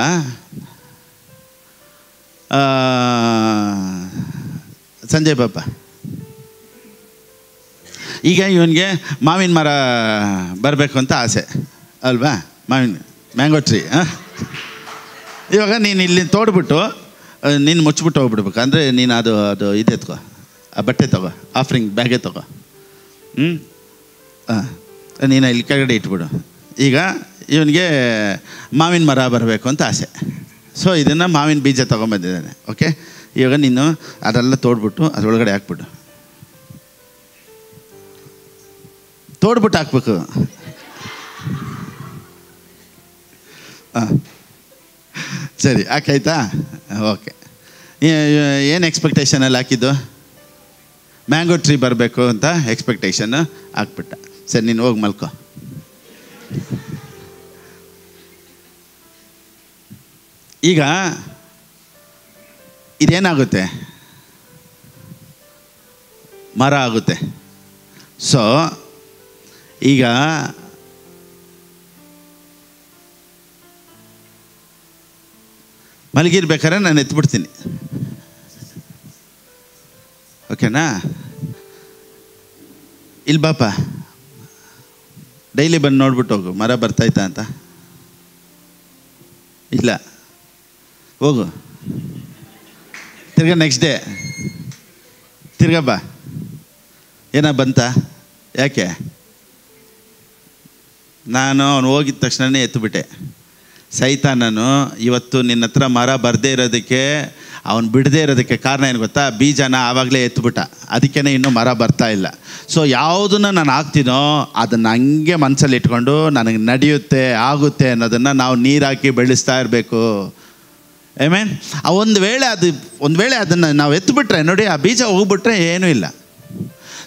ಸಂಜಯ್ ಪಾಪ, ಈಗ ಇವನಿಗೆ ಮಾವಿನ ಮರ ಬರಬೇಕು ಅಂತ ಆಸೆ ಅಲ್ವಾ? Mango tree. ಇವಾಗ ನೀನು ಇಲ್ಲಿ ತೋಡ್ಬಿಟ್ಟು ನೀನು ಮುಚ್ಚಿಬಿಟ್ಟು ಹೋಗ್ಬಿಡ್ಬೇಕು. ಅಂದರೆ ನೀನು ಅದು ಇದು ಎತ್ಕೋ, ಆ ಬಟ್ಟೆ ತಗೋ, ಆಫರಿಂಗ್ ಬ್ಯಾಗೆ ತಗೋ. ನೀನು ಇಲ್ಲಿ ಕೆಳಗಡೆ ಇಟ್ಬಿಡು. ಈಗ ಇವನಿಗೆ ಮಾವಿನ ಮರ ಬರಬೇಕು ಅಂತ ಆಸೆ. ಸೊ ಇದನ್ನು ಮಾವಿನ ಬೀಜ ತೊಗೊಂಬಂದಿದ್ದಾನೆ. ಓಕೆ, ಇವಾಗ ನೀನು ಅದೆಲ್ಲ ತೋಡ್ಬಿಟ್ಟು ಅದರೊಳಗಡೆ ಹಾಕ್ಬಿಟ್ಟು ಹಾಕ್ಬೇಕು. ಹಾಂ, ಸರಿ, ಹಾಕಾಯ್ತಾ? ಓಕೆ. ಏನು ಎಕ್ಸ್ಪೆಕ್ಟೇಷನಲ್ಲಿ ಹಾಕಿದ್ದು? ಮ್ಯಾಂಗೋ ಟ್ರೀ ಬರಬೇಕು ಅಂತ ಎಕ್ಸ್ಪೆಕ್ಟೇಷನ್ನು ಹಾಕ್ಬಿಟ್ಟ. ಸರಿ, ನೀನು ಹೋಗಿ ಮಲ್ಕೋ. ಈಗ ಇದೇನಾಗುತ್ತೆ? ಮರ ಆಗುತ್ತೆ. ಸೊ ಈಗ ಮಲಗಿರ್ಬೇಕಾದ್ರೆ ನಾನು ಎತ್ಬಿಡ್ತೀನಿ. ಓಕೆನಾ? ಇಲ್ಲಿ ಬಾಪ, ಡೈಲಿ ಬಂದು ನೋಡ್ಬಿಟ್ಟು ಹೋಗು, ಮರ ಬರ್ತಾಯ್ತಾ ಅಂತ. ಇಲ್ಲ, ಹೋಗು. ತಿರ್ಗಾ ನೆಕ್ಸ್ಟ್ ಡೇ ತಿರ್ಗಾ ಬಾ, ಏನೋ ಬಂತ? ಯಾಕೆ? ನಾನು ಅವನು ಹೋಗಿದ ತಕ್ಷಣವೇ ಎತ್ತುಬಿಟ್ಟೆ. ಸೈತಾನನು ಇವತ್ತು ನಿನ್ನ ಹತ್ರ ಮರ ಬರದೇ ಇರೋದಕ್ಕೆ, ಅವನು ಬಿಡದೇ ಇರೋದಕ್ಕೆ ಕಾರಣ ಏನು ಗೊತ್ತಾ? ಬೀಜನ ಆವಾಗಲೇ ಎತ್ತುಬಿಟ್ಟ, ಅದಕ್ಕೇ ಇನ್ನೂ ಮರ ಬರ್ತಾ ಇಲ್ಲ. ಸೊ ಯಾವುದನ್ನು ನಾನು ಹಾಕ್ತೀನೋ ಅದನ್ನು ಹಂಗೆ ಮನಸ್ಸಲ್ಲಿ ಇಟ್ಕೊಂಡು ನನಗೆ ನಡೆಯುತ್ತೆ, ಆಗುತ್ತೆ ಅನ್ನೋದನ್ನು ನಾವು ನೀರಾಕಿ ಬೆಳೆಸ್ತಾ ಇರಬೇಕು. ಆಮೇನ್. ಒಂದು ವೇಳೆ ಅದನ್ನು ನಾವು ಎತ್ತುಬಿಟ್ರೆ ನೋಡಿ, ಆ ಬೀಜ ಹೋಗ್ಬಿಟ್ರೆ ಏನೂ ಇಲ್ಲ.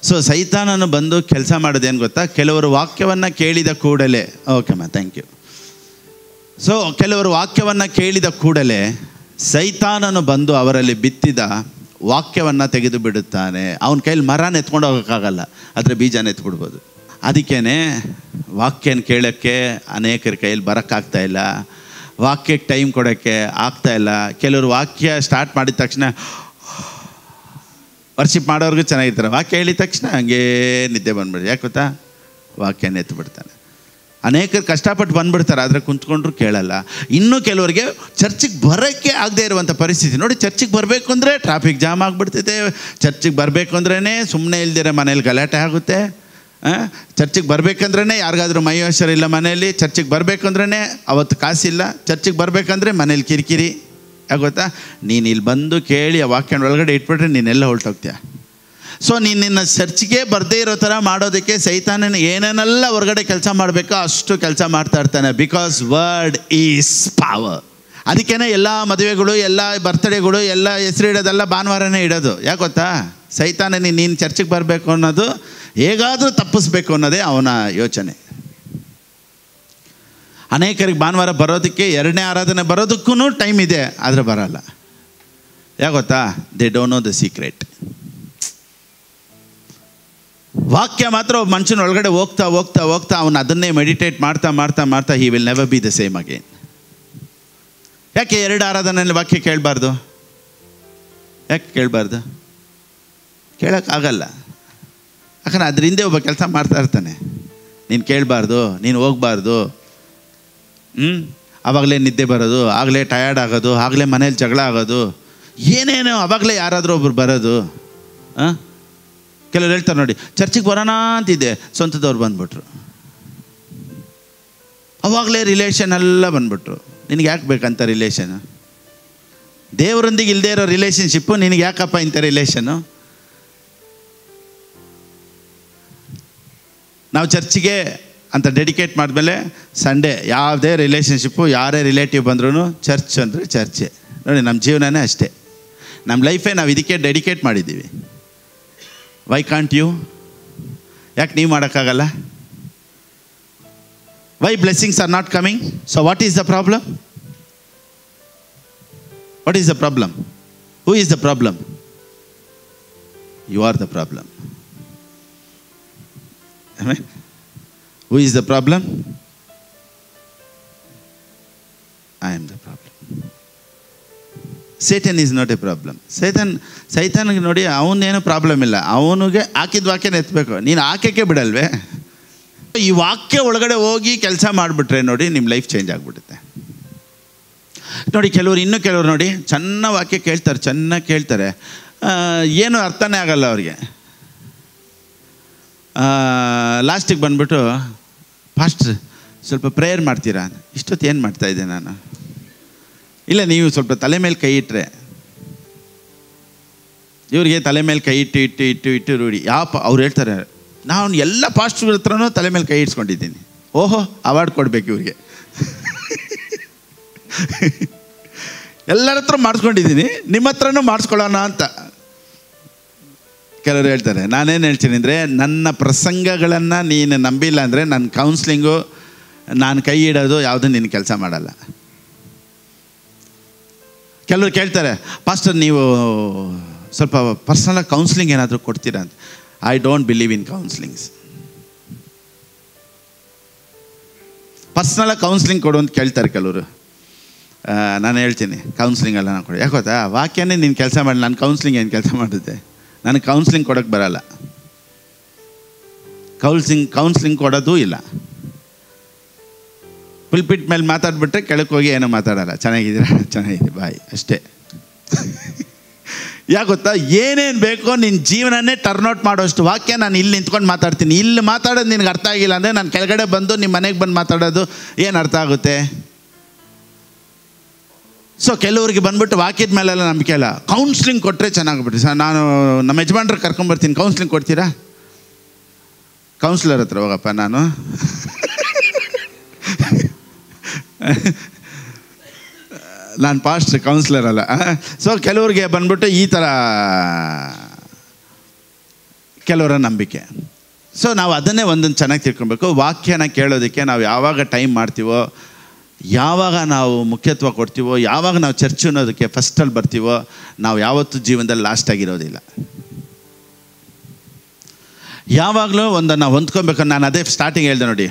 ಸೊ ಸೈತಾನನು ಬಂದು ಕೆಲಸ ಮಾಡೋದೇನು ಗೊತ್ತಾ? ಕೆಲವರು ವಾಕ್ಯವನ್ನು ಕೇಳಿದ ಕೂಡಲೇ, ಓಕೆಮ್ಮ ಥ್ಯಾಂಕ್ ಯು. ಸೊ ಕೆಲವರು ವಾಕ್ಯವನ್ನು ಕೇಳಿದ ಕೂಡಲೇ ಸೈತಾನನು ಬಂದು ಅವರಲ್ಲಿ ಬಿತ್ತಿದ ವಾಕ್ಯವನ್ನು ತೆಗೆದು ಬಿಡುತ್ತಾನೆ. ಅವನ ಕೈಲಿ ಮರನ ಎತ್ಕೊಂಡು ಹೋಗೋಕ್ಕಾಗಲ್ಲ, ಆದರೆ ಬೀಜನ ಎತ್ಬಿಡ್ಬೋದು. ಅದಕ್ಕೇ ವಾಕ್ಯನ ಕೇಳೋಕ್ಕೆ ಅನೇಕರ ಕೈಯಲ್ಲಿ ಬರೋಕ್ಕಾಗ್ತಾ ಇಲ್ಲ, ವಾಕ್ಯಕ್ಕೆ ಟೈಮ್ ಕೊಡೋಕ್ಕೆ ಆಗ್ತಾಯಿಲ್ಲ. ಕೆಲವರು ವಾಕ್ಯ ಸ್ಟಾರ್ಟ್ ಮಾಡಿದ ತಕ್ಷಣ ವರ್ಷಿಪ್ ಮಾಡೋರ್ಗೂ ಚೆನ್ನಾಗಿರ್ತಾರೆ, ವಾಕ್ಯ ಹೇಳಿದ ತಕ್ಷಣ ಹಂಗೇ ನಿದ್ದೆ ಬಂದ್ಬಿಡಿ. ಯಾಕೆ ಗೊತ್ತಾ? ವಾಕ್ಯನ ಎತ್ತುಬಿಡ್ತಾನೆ. ಅನೇಕರು ಕಷ್ಟಪಟ್ಟು ಬಂದುಬಿಡ್ತಾರೆ, ಆದರೆ ಕುಂತ್ಕೊಂಡ್ರು ಕೇಳಲ್ಲ. ಇನ್ನೂ ಕೆಲವರಿಗೆ ಚರ್ಚಿಗೆ ಬರೋಕ್ಕೆ ಆಗದೆ ಇರುವಂಥ ಪರಿಸ್ಥಿತಿ ನೋಡಿ. ಚರ್ಚಿಗೆ ಬರಬೇಕು ಅಂದರೆ ಟ್ರಾಫಿಕ್ ಜಾಮ್ ಆಗಿಬಿಡ್ತೈತೆ, ಚರ್ಚಿಗೆ ಬರಬೇಕು ಅಂದ್ರೇ ಸುಮ್ಮನೆ ಇಲ್ದಿರ ಮನೇಲಿ ಗಲಾಟೆ ಆಗುತ್ತೆ. ಚರ್ಚಿಗೆ ಬರಬೇಕಂದ್ರೇ ಯಾರಿಗಾದ್ರೂ ಮೈ ಹುಷಾರಿಲ್ಲ ಮನೆಯಲ್ಲಿ, ಚರ್ಚಿಗೆ ಬರಬೇಕಂದ್ರೇ ಅವತ್ತು ಕಾಸಿಲ್ಲ, ಚರ್ಚಿಗೆ ಬರಬೇಕಂದ್ರೆ ಮನೇಲಿ ಕಿರಿಕಿರಿ. ಯಾಕೆ ಗೊತ್ತಾ? ನೀನು ಇಲ್ಲಿ ಬಂದು ಕೇಳಿ ಆ ವಾಕ್ಯನ ಒಳಗಡೆ ಇಟ್ಬಿಟ್ರೆ ನೀನೆಲ್ಲ ಹೊರಟೋಗ್ತೀಯ. ಸೊ ನಿನ್ನ ಚರ್ಚಿಗೆ ಬರದೇ ಇರೋ ಥರ ಮಾಡೋದಕ್ಕೆ ಸೈತಾನನ ಏನೇನೆಲ್ಲ ಹೊರಗಡೆ ಕೆಲಸ ಮಾಡಬೇಕೋ ಅಷ್ಟು ಕೆಲಸ ಮಾಡ್ತಾ ಇರ್ತಾನೆ. Because word is power. ಅದಕ್ಕೇ ಎಲ್ಲ ಮದುವೆಗಳು, ಎಲ್ಲ ಬರ್ತ್ಡೇಗಳು, ಎಲ್ಲ ಹೆಸರಿಡೋದೆಲ್ಲ ಭಾನುವಾರನೇ ಇಡೋದು. ಯಾಕೆ ಗೊತ್ತಾ? ಸೈತಾನನ ನೀನು ಚರ್ಚಿಗೆ ಬರಬೇಕು ಅನ್ನೋದು, ಹೇಗಾದರೂ ತಪ್ಪಿಸ್ಬೇಕು ಅನ್ನೋದೇ ಅವನ ಯೋಚನೆ. ಅನೇಕರಿಗೆ ಭಾನುವಾರ ಬರೋದಕ್ಕೆ, ಎರಡನೇ ಆರಾಧನೆ ಬರೋದಕ್ಕೂ ಟೈಮ್ ಇದೆ, ಆದರೆ ಬರೋಲ್ಲ. ಯಾಕೆ ಗೊತ್ತಾ? They don't know the secret. ವಾಕ್ಯ ಮಾತ್ರ ಒಬ್ಬ ಮನುಷ್ಯನ ಒಳಗಡೆ ಹೋಗ್ತಾ ಹೋಗ್ತಾ ಹೋಗ್ತಾ ಅವನು ಅದನ್ನೇ ಮೆಡಿಟೇಟ್ ಮಾಡ್ತಾ ಮಾಡ್ತಾ ಮಾಡ್ತಾ he will never be the same again. ಯಾಕೆ 2 ಆರಾಧನೆಯಲ್ಲಿ ವಾಕ್ಯ ಕೇಳಬಾರ್ದು? ಯಾಕೆ ಕೇಳಬಾರ್ದು? ಕೇಳೋಕ್ಕಾಗಲ್ಲ. ಯಾಕಂದ್ರೆ ಅದ್ರ ಹಿಂದೆ ಒಬ್ಬ ಕೆಲಸ ಮಾಡ್ತಾ ಇರ್ತಾನೆ. ನೀನು ಕೇಳಬಾರ್ದು, ನೀನು ಹೋಗಬಾರ್ದು, ಆವಾಗಲೇ ನಿದ್ದೆ ಬರೋದು, ಆಗಲೇ ಟಯರ್ಡ್ ಆಗೋದು, ಆಗಲೇ ಮನೇಲಿ ಜಗಳ ಆಗೋದು, ಏನೇನೋ ಆವಾಗಲೇ ಯಾರಾದರೂ ಒಬ್ರು ಬರೋದು. ಕೆಲವ್ರು ಹೇಳ್ತಾರೆ ನೋಡಿ, ಚರ್ಚಿಗೆ ಬರೋಣ ಅಂತಿದ್ದೆ, ಸ್ವಂತದವ್ರು ಬಂದ್ಬಿಟ್ರು. ಅವಾಗಲೇ ರಿಲೇಷನ್ ಎಲ್ಲ ಬಂದ್ಬಿಟ್ರು. ನಿನಗೆ ಯಾಕೆ ಬೇಕಂತ ರಿಲೇಷನು? ದೇವರೊಂದಿಗೆ ಇಲ್ಲದೆ ಇರೋ ರಿಲೇಷನ್ಶಿಪ್ಪು ನಿನಗೆ ಯಾಕಪ್ಪ ಇಂಥ ರಿಲೇಷನ್ನು? ನಾವು ಚರ್ಚಿಗೆ ಅಂತ ಡೆಡಿಕೇಟ್ ಮಾಡಿದ್ಮೇಲೆ ಸಂಡೇ ಯಾವುದೇ ರಿಲೇಷನ್ಶಿಪ್ಪು, ಯಾರೇ ರಿಲೇಟಿವ್ ಬಂದ್ರೂ ಚರ್ಚ್ ಅಂದರೆ ಚರ್ಚೆ. ನೋಡಿ, ನಮ್ಮ ಜೀವನನೇ ಅಷ್ಟೇ, ನಮ್ಮ ಲೈಫೇ ನಾವು ಇದಕ್ಕೆ ಡೆಡಿಕೇಟ್ ಮಾಡಿದ್ದೀವಿ. Why can't you? ಯಾಕೆ ನೀವು ಮಾಡೋಕ್ಕಾಗಲ್ಲ? Why blessings are not coming? So what is the problem? What is the problem? Who is the problem? You are the problem. Who is the problem? I am the problem. Satan is not a problem. ಸೈತಾನಿಗೆ ನೋಡಿ, ಅವನೇನು ಪ್ರಾಬ್ಲಮ್ ಇಲ್ಲ. ಅವನಿಗೆ ಹಾಕಿದ ವಾಕ್ಯನ ಎತ್ತಬೇಕು, ನೀನು ಹಾಕಕ್ಕೆ ಬಿಡಲ್ವೇ? ಈ ವಾಕ್ಯ ಒಳಗಡೆ ಹೋಗಿ ಕೆಲಸ ಮಾಡಿಬಿಟ್ರೆ ನೋಡಿ, ನಿಮ್ಮ ಲೈಫ್ ಚೇಂಜ್ ಆಗಿಬಿಡುತ್ತೆ. ನೋಡಿ, ಕೆಲವರು ನೋಡಿ ಚೆನ್ನಾಗಿ ವಾಕ್ಯ ಕೇಳ್ತಾರೆ, ಚೆನ್ನಾಗಿ ಕೇಳ್ತಾರೆ, ಏನು ಅರ್ಥನೇ ಆಗಲ್ಲ ಅವ್ರಿಗೆ. ಲಾಸ್ಟಿಗೆ ಬಂದ್ಬಿಟ್ಟು, ಫಾಸ್ಟ್ರ್ ಸ್ವಲ್ಪ ಪ್ರೇಯರ್ ಮಾಡ್ತೀರಾ? ಇಷ್ಟೊತ್ತು ಏನು ಮಾಡ್ತಾಯಿದ್ದೆ ನಾನು? ಇಲ್ಲ, ನೀವು ಸ್ವಲ್ಪ ತಲೆ ಮೇಲೆ ಕೈ ಇಟ್ಟರೆ, ಇವ್ರಿಗೆ ತಲೆ ಮೇಲೆ ಕೈ ಇಟ್ಟು ರೂಢಿ. ಅವ್ರು ಹೇಳ್ತಾರೆ, ನಾನು ಎಲ್ಲ ಪಾಸ್ಟ್ರ ಹತ್ರನೂ ತಲೆ ಮೇಲೆ ಕೈ ಇಟ್ಸ್ಕೊಂಡಿದ್ದೀನಿ. ಓಹೋ, ಅವಾರ್ಡ್ ಕೊಡ್ಬೇಕು ಇವ್ರಿಗೆ. ಎಲ್ಲರ ಹತ್ರ ಮಾಡಿಸ್ಕೊಂಡಿದ್ದೀನಿ, ನಿಮ್ಮ ಹತ್ರನೂ ಮಾಡಿಸ್ಕೊಳ್ಳೋಣ ಅಂತ ಕೆಲವರು ಹೇಳ್ತಾರೆ. ನಾನೇನು ಹೇಳ್ತೀನಿ ಅಂದರೆ, ನನ್ನ ಪ್ರಸಂಗಗಳನ್ನು ನೀನು ನಂಬಿಲ್ಲ ಅಂದರೆ ನನ್ನ ಕೌನ್ಸ್ಲಿಂಗು, ನಾನು ಕೈ ಇಡೋದು ಯಾವುದೂ ನಿನ್ನ ಕೆಲಸ ಮಾಡಲ್ಲ. ಕೆಲವರು ಕೇಳ್ತಾರೆ, ಪಾಸ್ಟರ್ ನೀವು ಸ್ವಲ್ಪ ಪರ್ಸನಲಾಗಿ ಕೌನ್ಸ್ಲಿಂಗ್ ಏನಾದರೂ ಕೊಡ್ತೀರಾ ಅಂತ. I don't believe in counsellings. ಪರ್ಸ್ನಲಾಗಿ ಕೌನ್ಸ್ಲಿಂಗ್ ಕೊಡು ಅಂತ ಕೇಳ್ತಾರೆ ಕೆಲವರು. ನಾನು ಹೇಳ್ತೀನಿ, ಕೌನ್ಸ್ಲಿಂಗ್ ಎಲ್ಲ ನಾನು ಕೊಡಿ. ಯಾಕೆ ಗೊತ್ತಾ? ವಾಕ್ಯನೇ ನೀನು ಕೆಲಸ ಮಾಡಿ, ನಾನು ಕೌನ್ಸ್ಲಿಂಗ್ ಏನು ಕೆಲಸ ಮಾಡುತ್ತೆ? ನನಗೆ ಕೌನ್ಸ್ಲಿಂಗ್ ಕೊಡೋಕ್ಕೆ ಬರಲ್ಲ. ಕೌನ್ಸ್ಲಿಂಗ್ ಕೊಡೋದೂ ಇಲ್ಲ. ಪುಲ್ಪಿಟ್ ಮೇಲೆ ಮಾತಾಡ್ಬಿಟ್ರೆ ಕೆಳಕ್ಕೆ ಹೋಗಿ ಏನೂ ಮಾತಾಡಲ್ಲ. ಚೆನ್ನಾಗಿದ್ದೀರಾ? ಚೆನ್ನಾಗಿದೆ, ಬಾಯ್, ಅಷ್ಟೇ. ಯಾಕೆ ಗೊತ್ತಾ? ಏನೇನು ಬೇಕೋ ನಿನ್ನ ಜೀವನನೇ ಟರ್ನ್ಔಟ್ ಮಾಡೋಷ್ಟು ವಾಕ್ಯ ನಾನು ಇಲ್ಲಿ ನಿಂತ್ಕೊಂಡು ಮಾತಾಡ್ತೀನಿ. ಇಲ್ಲಿ ಮಾತಾಡೋದು ನಿನಗೆ ಅರ್ಥ ಆಗಿಲ್ಲ ಅಂದರೆ ನಾನು ಕೆಳಗಡೆ ಬಂದು ನಿಮ್ಮ ಮನೆಗೆ ಬಂದು ಮಾತಾಡೋದು ಏನು ಅರ್ಥ ಆಗುತ್ತೆ? ಸೊ ಕೆಲವ್ರಿಗೆ ಬಂದ್ಬಿಟ್ಟು ವಾಕ್ಯದ ಮೇಲೆಲ್ಲ ನಂಬಿಕೆ ಇಲ್ಲ. ಕೌನ್ಸ್ಲಿಂಗ್ ಕೊಟ್ಟರೆ ಚೆನ್ನಾಗ್ಬಿಟ್ರಿ ಸರ್, ನಾನು ನಮ್ಮ ಯಜಮಾನ್ರಿಗೆ ಕರ್ಕೊಂಬರ್ತೀನಿ, ಕೌನ್ಸ್ಲಿಂಗ್ ಕೊಡ್ತೀರಾ? ಕೌನ್ಸಿಲರ್ ಹತ್ರ ಹೋಗಪ್ಪ ನಾನು. ನಾನು ಪಾಸ್ಟರ್, ಕೌನ್ಸಿಲರ್ ಅಲ್ಲ. ಸೊ ಕೆಲವ್ರಿಗೆ ಬಂದ್ಬಿಟ್ಟು ಈ ಥರ ಕೆಲವರ ನಂಬಿಕೆ. ಸೊ ನಾವು ಅದನ್ನೇ ಒಂದೊಂದು ಚೆನ್ನಾಗಿ ತಿಳ್ಕೊಬೇಕು. ವಾಕ್ಯನ ಕೇಳೋದಕ್ಕೆ ನಾವು ಯಾವಾಗ ಟೈಮ್ ಮಾಡ್ತೀವೋ, ಯಾವಾಗ ನಾವು ಮುಖ್ಯತ್ವ ಕೊಡ್ತೀವೋ, ಯಾವಾಗ ನಾವು ಚರ್ಚ್ ಅನ್ನೋದಕ್ಕೆ ಫಸ್ಟಲ್ಲಿ ಬರ್ತೀವೋ, ನಾವು ಯಾವತ್ತೂ ಜೀವನದಲ್ಲಿ ಲಾಸ್ಟ್ ಆಗಿರೋದಿಲ್ಲ. ಯಾವಾಗಲೂ ಒಂದನ್ನು ಹೊಂದ್ಕೊಬೇಕು. ನಾನು ಅದೇ ಸ್ಟಾರ್ಟಿಂಗ್ ಹೇಳಿದೆ ನೋಡಿ,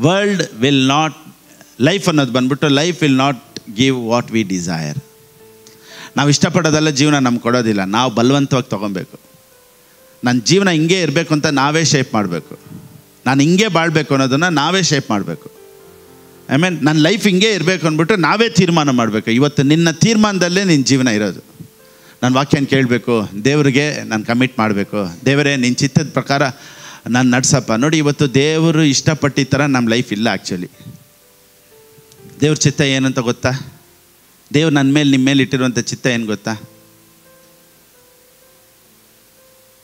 ವರ್ಲ್ಡ್ ವಿಲ್ ನಾಟ್, ಲೈಫ್ ಅನ್ನೋದು ಬಂದ್ಬಿಟ್ಟು, life will not give what we desire. ನಾವು ಇಷ್ಟಪಡೋದೆಲ್ಲ ಜೀವನ ನಮ್ಗೆ ಕೊಡೋದಿಲ್ಲ, ನಾವು ಬಲವಂತವಾಗಿ ತೊಗೊಬೇಕು. ನನ್ನ ಜೀವನ ಹಿಂಗೆ ಇರಬೇಕು ಅಂತ ನಾವೇ ಶೇಪ್ ಮಾಡಬೇಕು. ನಾನು ಹಿಂಗೆ ಬಾಳಬೇಕು ಅನ್ನೋದನ್ನು ನಾವೇ ಶೇಪ್ ಮಾಡಬೇಕು. ಐ ಮೀನ್ ನನ್ನ ಲೈಫ್ ಹಿಂಗೆ ಇರಬೇಕು ಅಂದ್ಬಿಟ್ಟು ನಾವೇ ತೀರ್ಮಾನ ಮಾಡಬೇಕು. ಇವತ್ತು ನಿನ್ನ ತೀರ್ಮಾನದಲ್ಲೇ ನಿನ್ನ ಜೀವನ ಇರೋದು. ನಾನು ವಾಕ್ಯನ ಕೇಳಬೇಕು, ದೇವರಿಗೆ ನಾನು ಕಮಿಟ್ ಮಾಡಬೇಕು. ದೇವರೇ ನಿನ್ನ ಚಿತ್ತದ ಪ್ರಕಾರ ನಾನು ನಡ್ಸಪ್ಪ. ನೋಡಿ, ಇವತ್ತು ದೇವರು ಇಷ್ಟಪಟ್ಟಿದ್ದ ಥರ ನಮ್ಮ ಲೈಫ್ ಇಲ್ಲ. ಆ್ಯಕ್ಚುಲಿ ದೇವ್ರ ಚಿತ್ತ ಏನಂತ ಗೊತ್ತಾ? ದೇವ್ರು ನನ್ನ ಮೇಲೆ, ನಿಮ್ಮ ಮೇಲೆ ಇಟ್ಟಿರುವಂಥ ಚಿತ್ತ ಏನು ಗೊತ್ತಾ?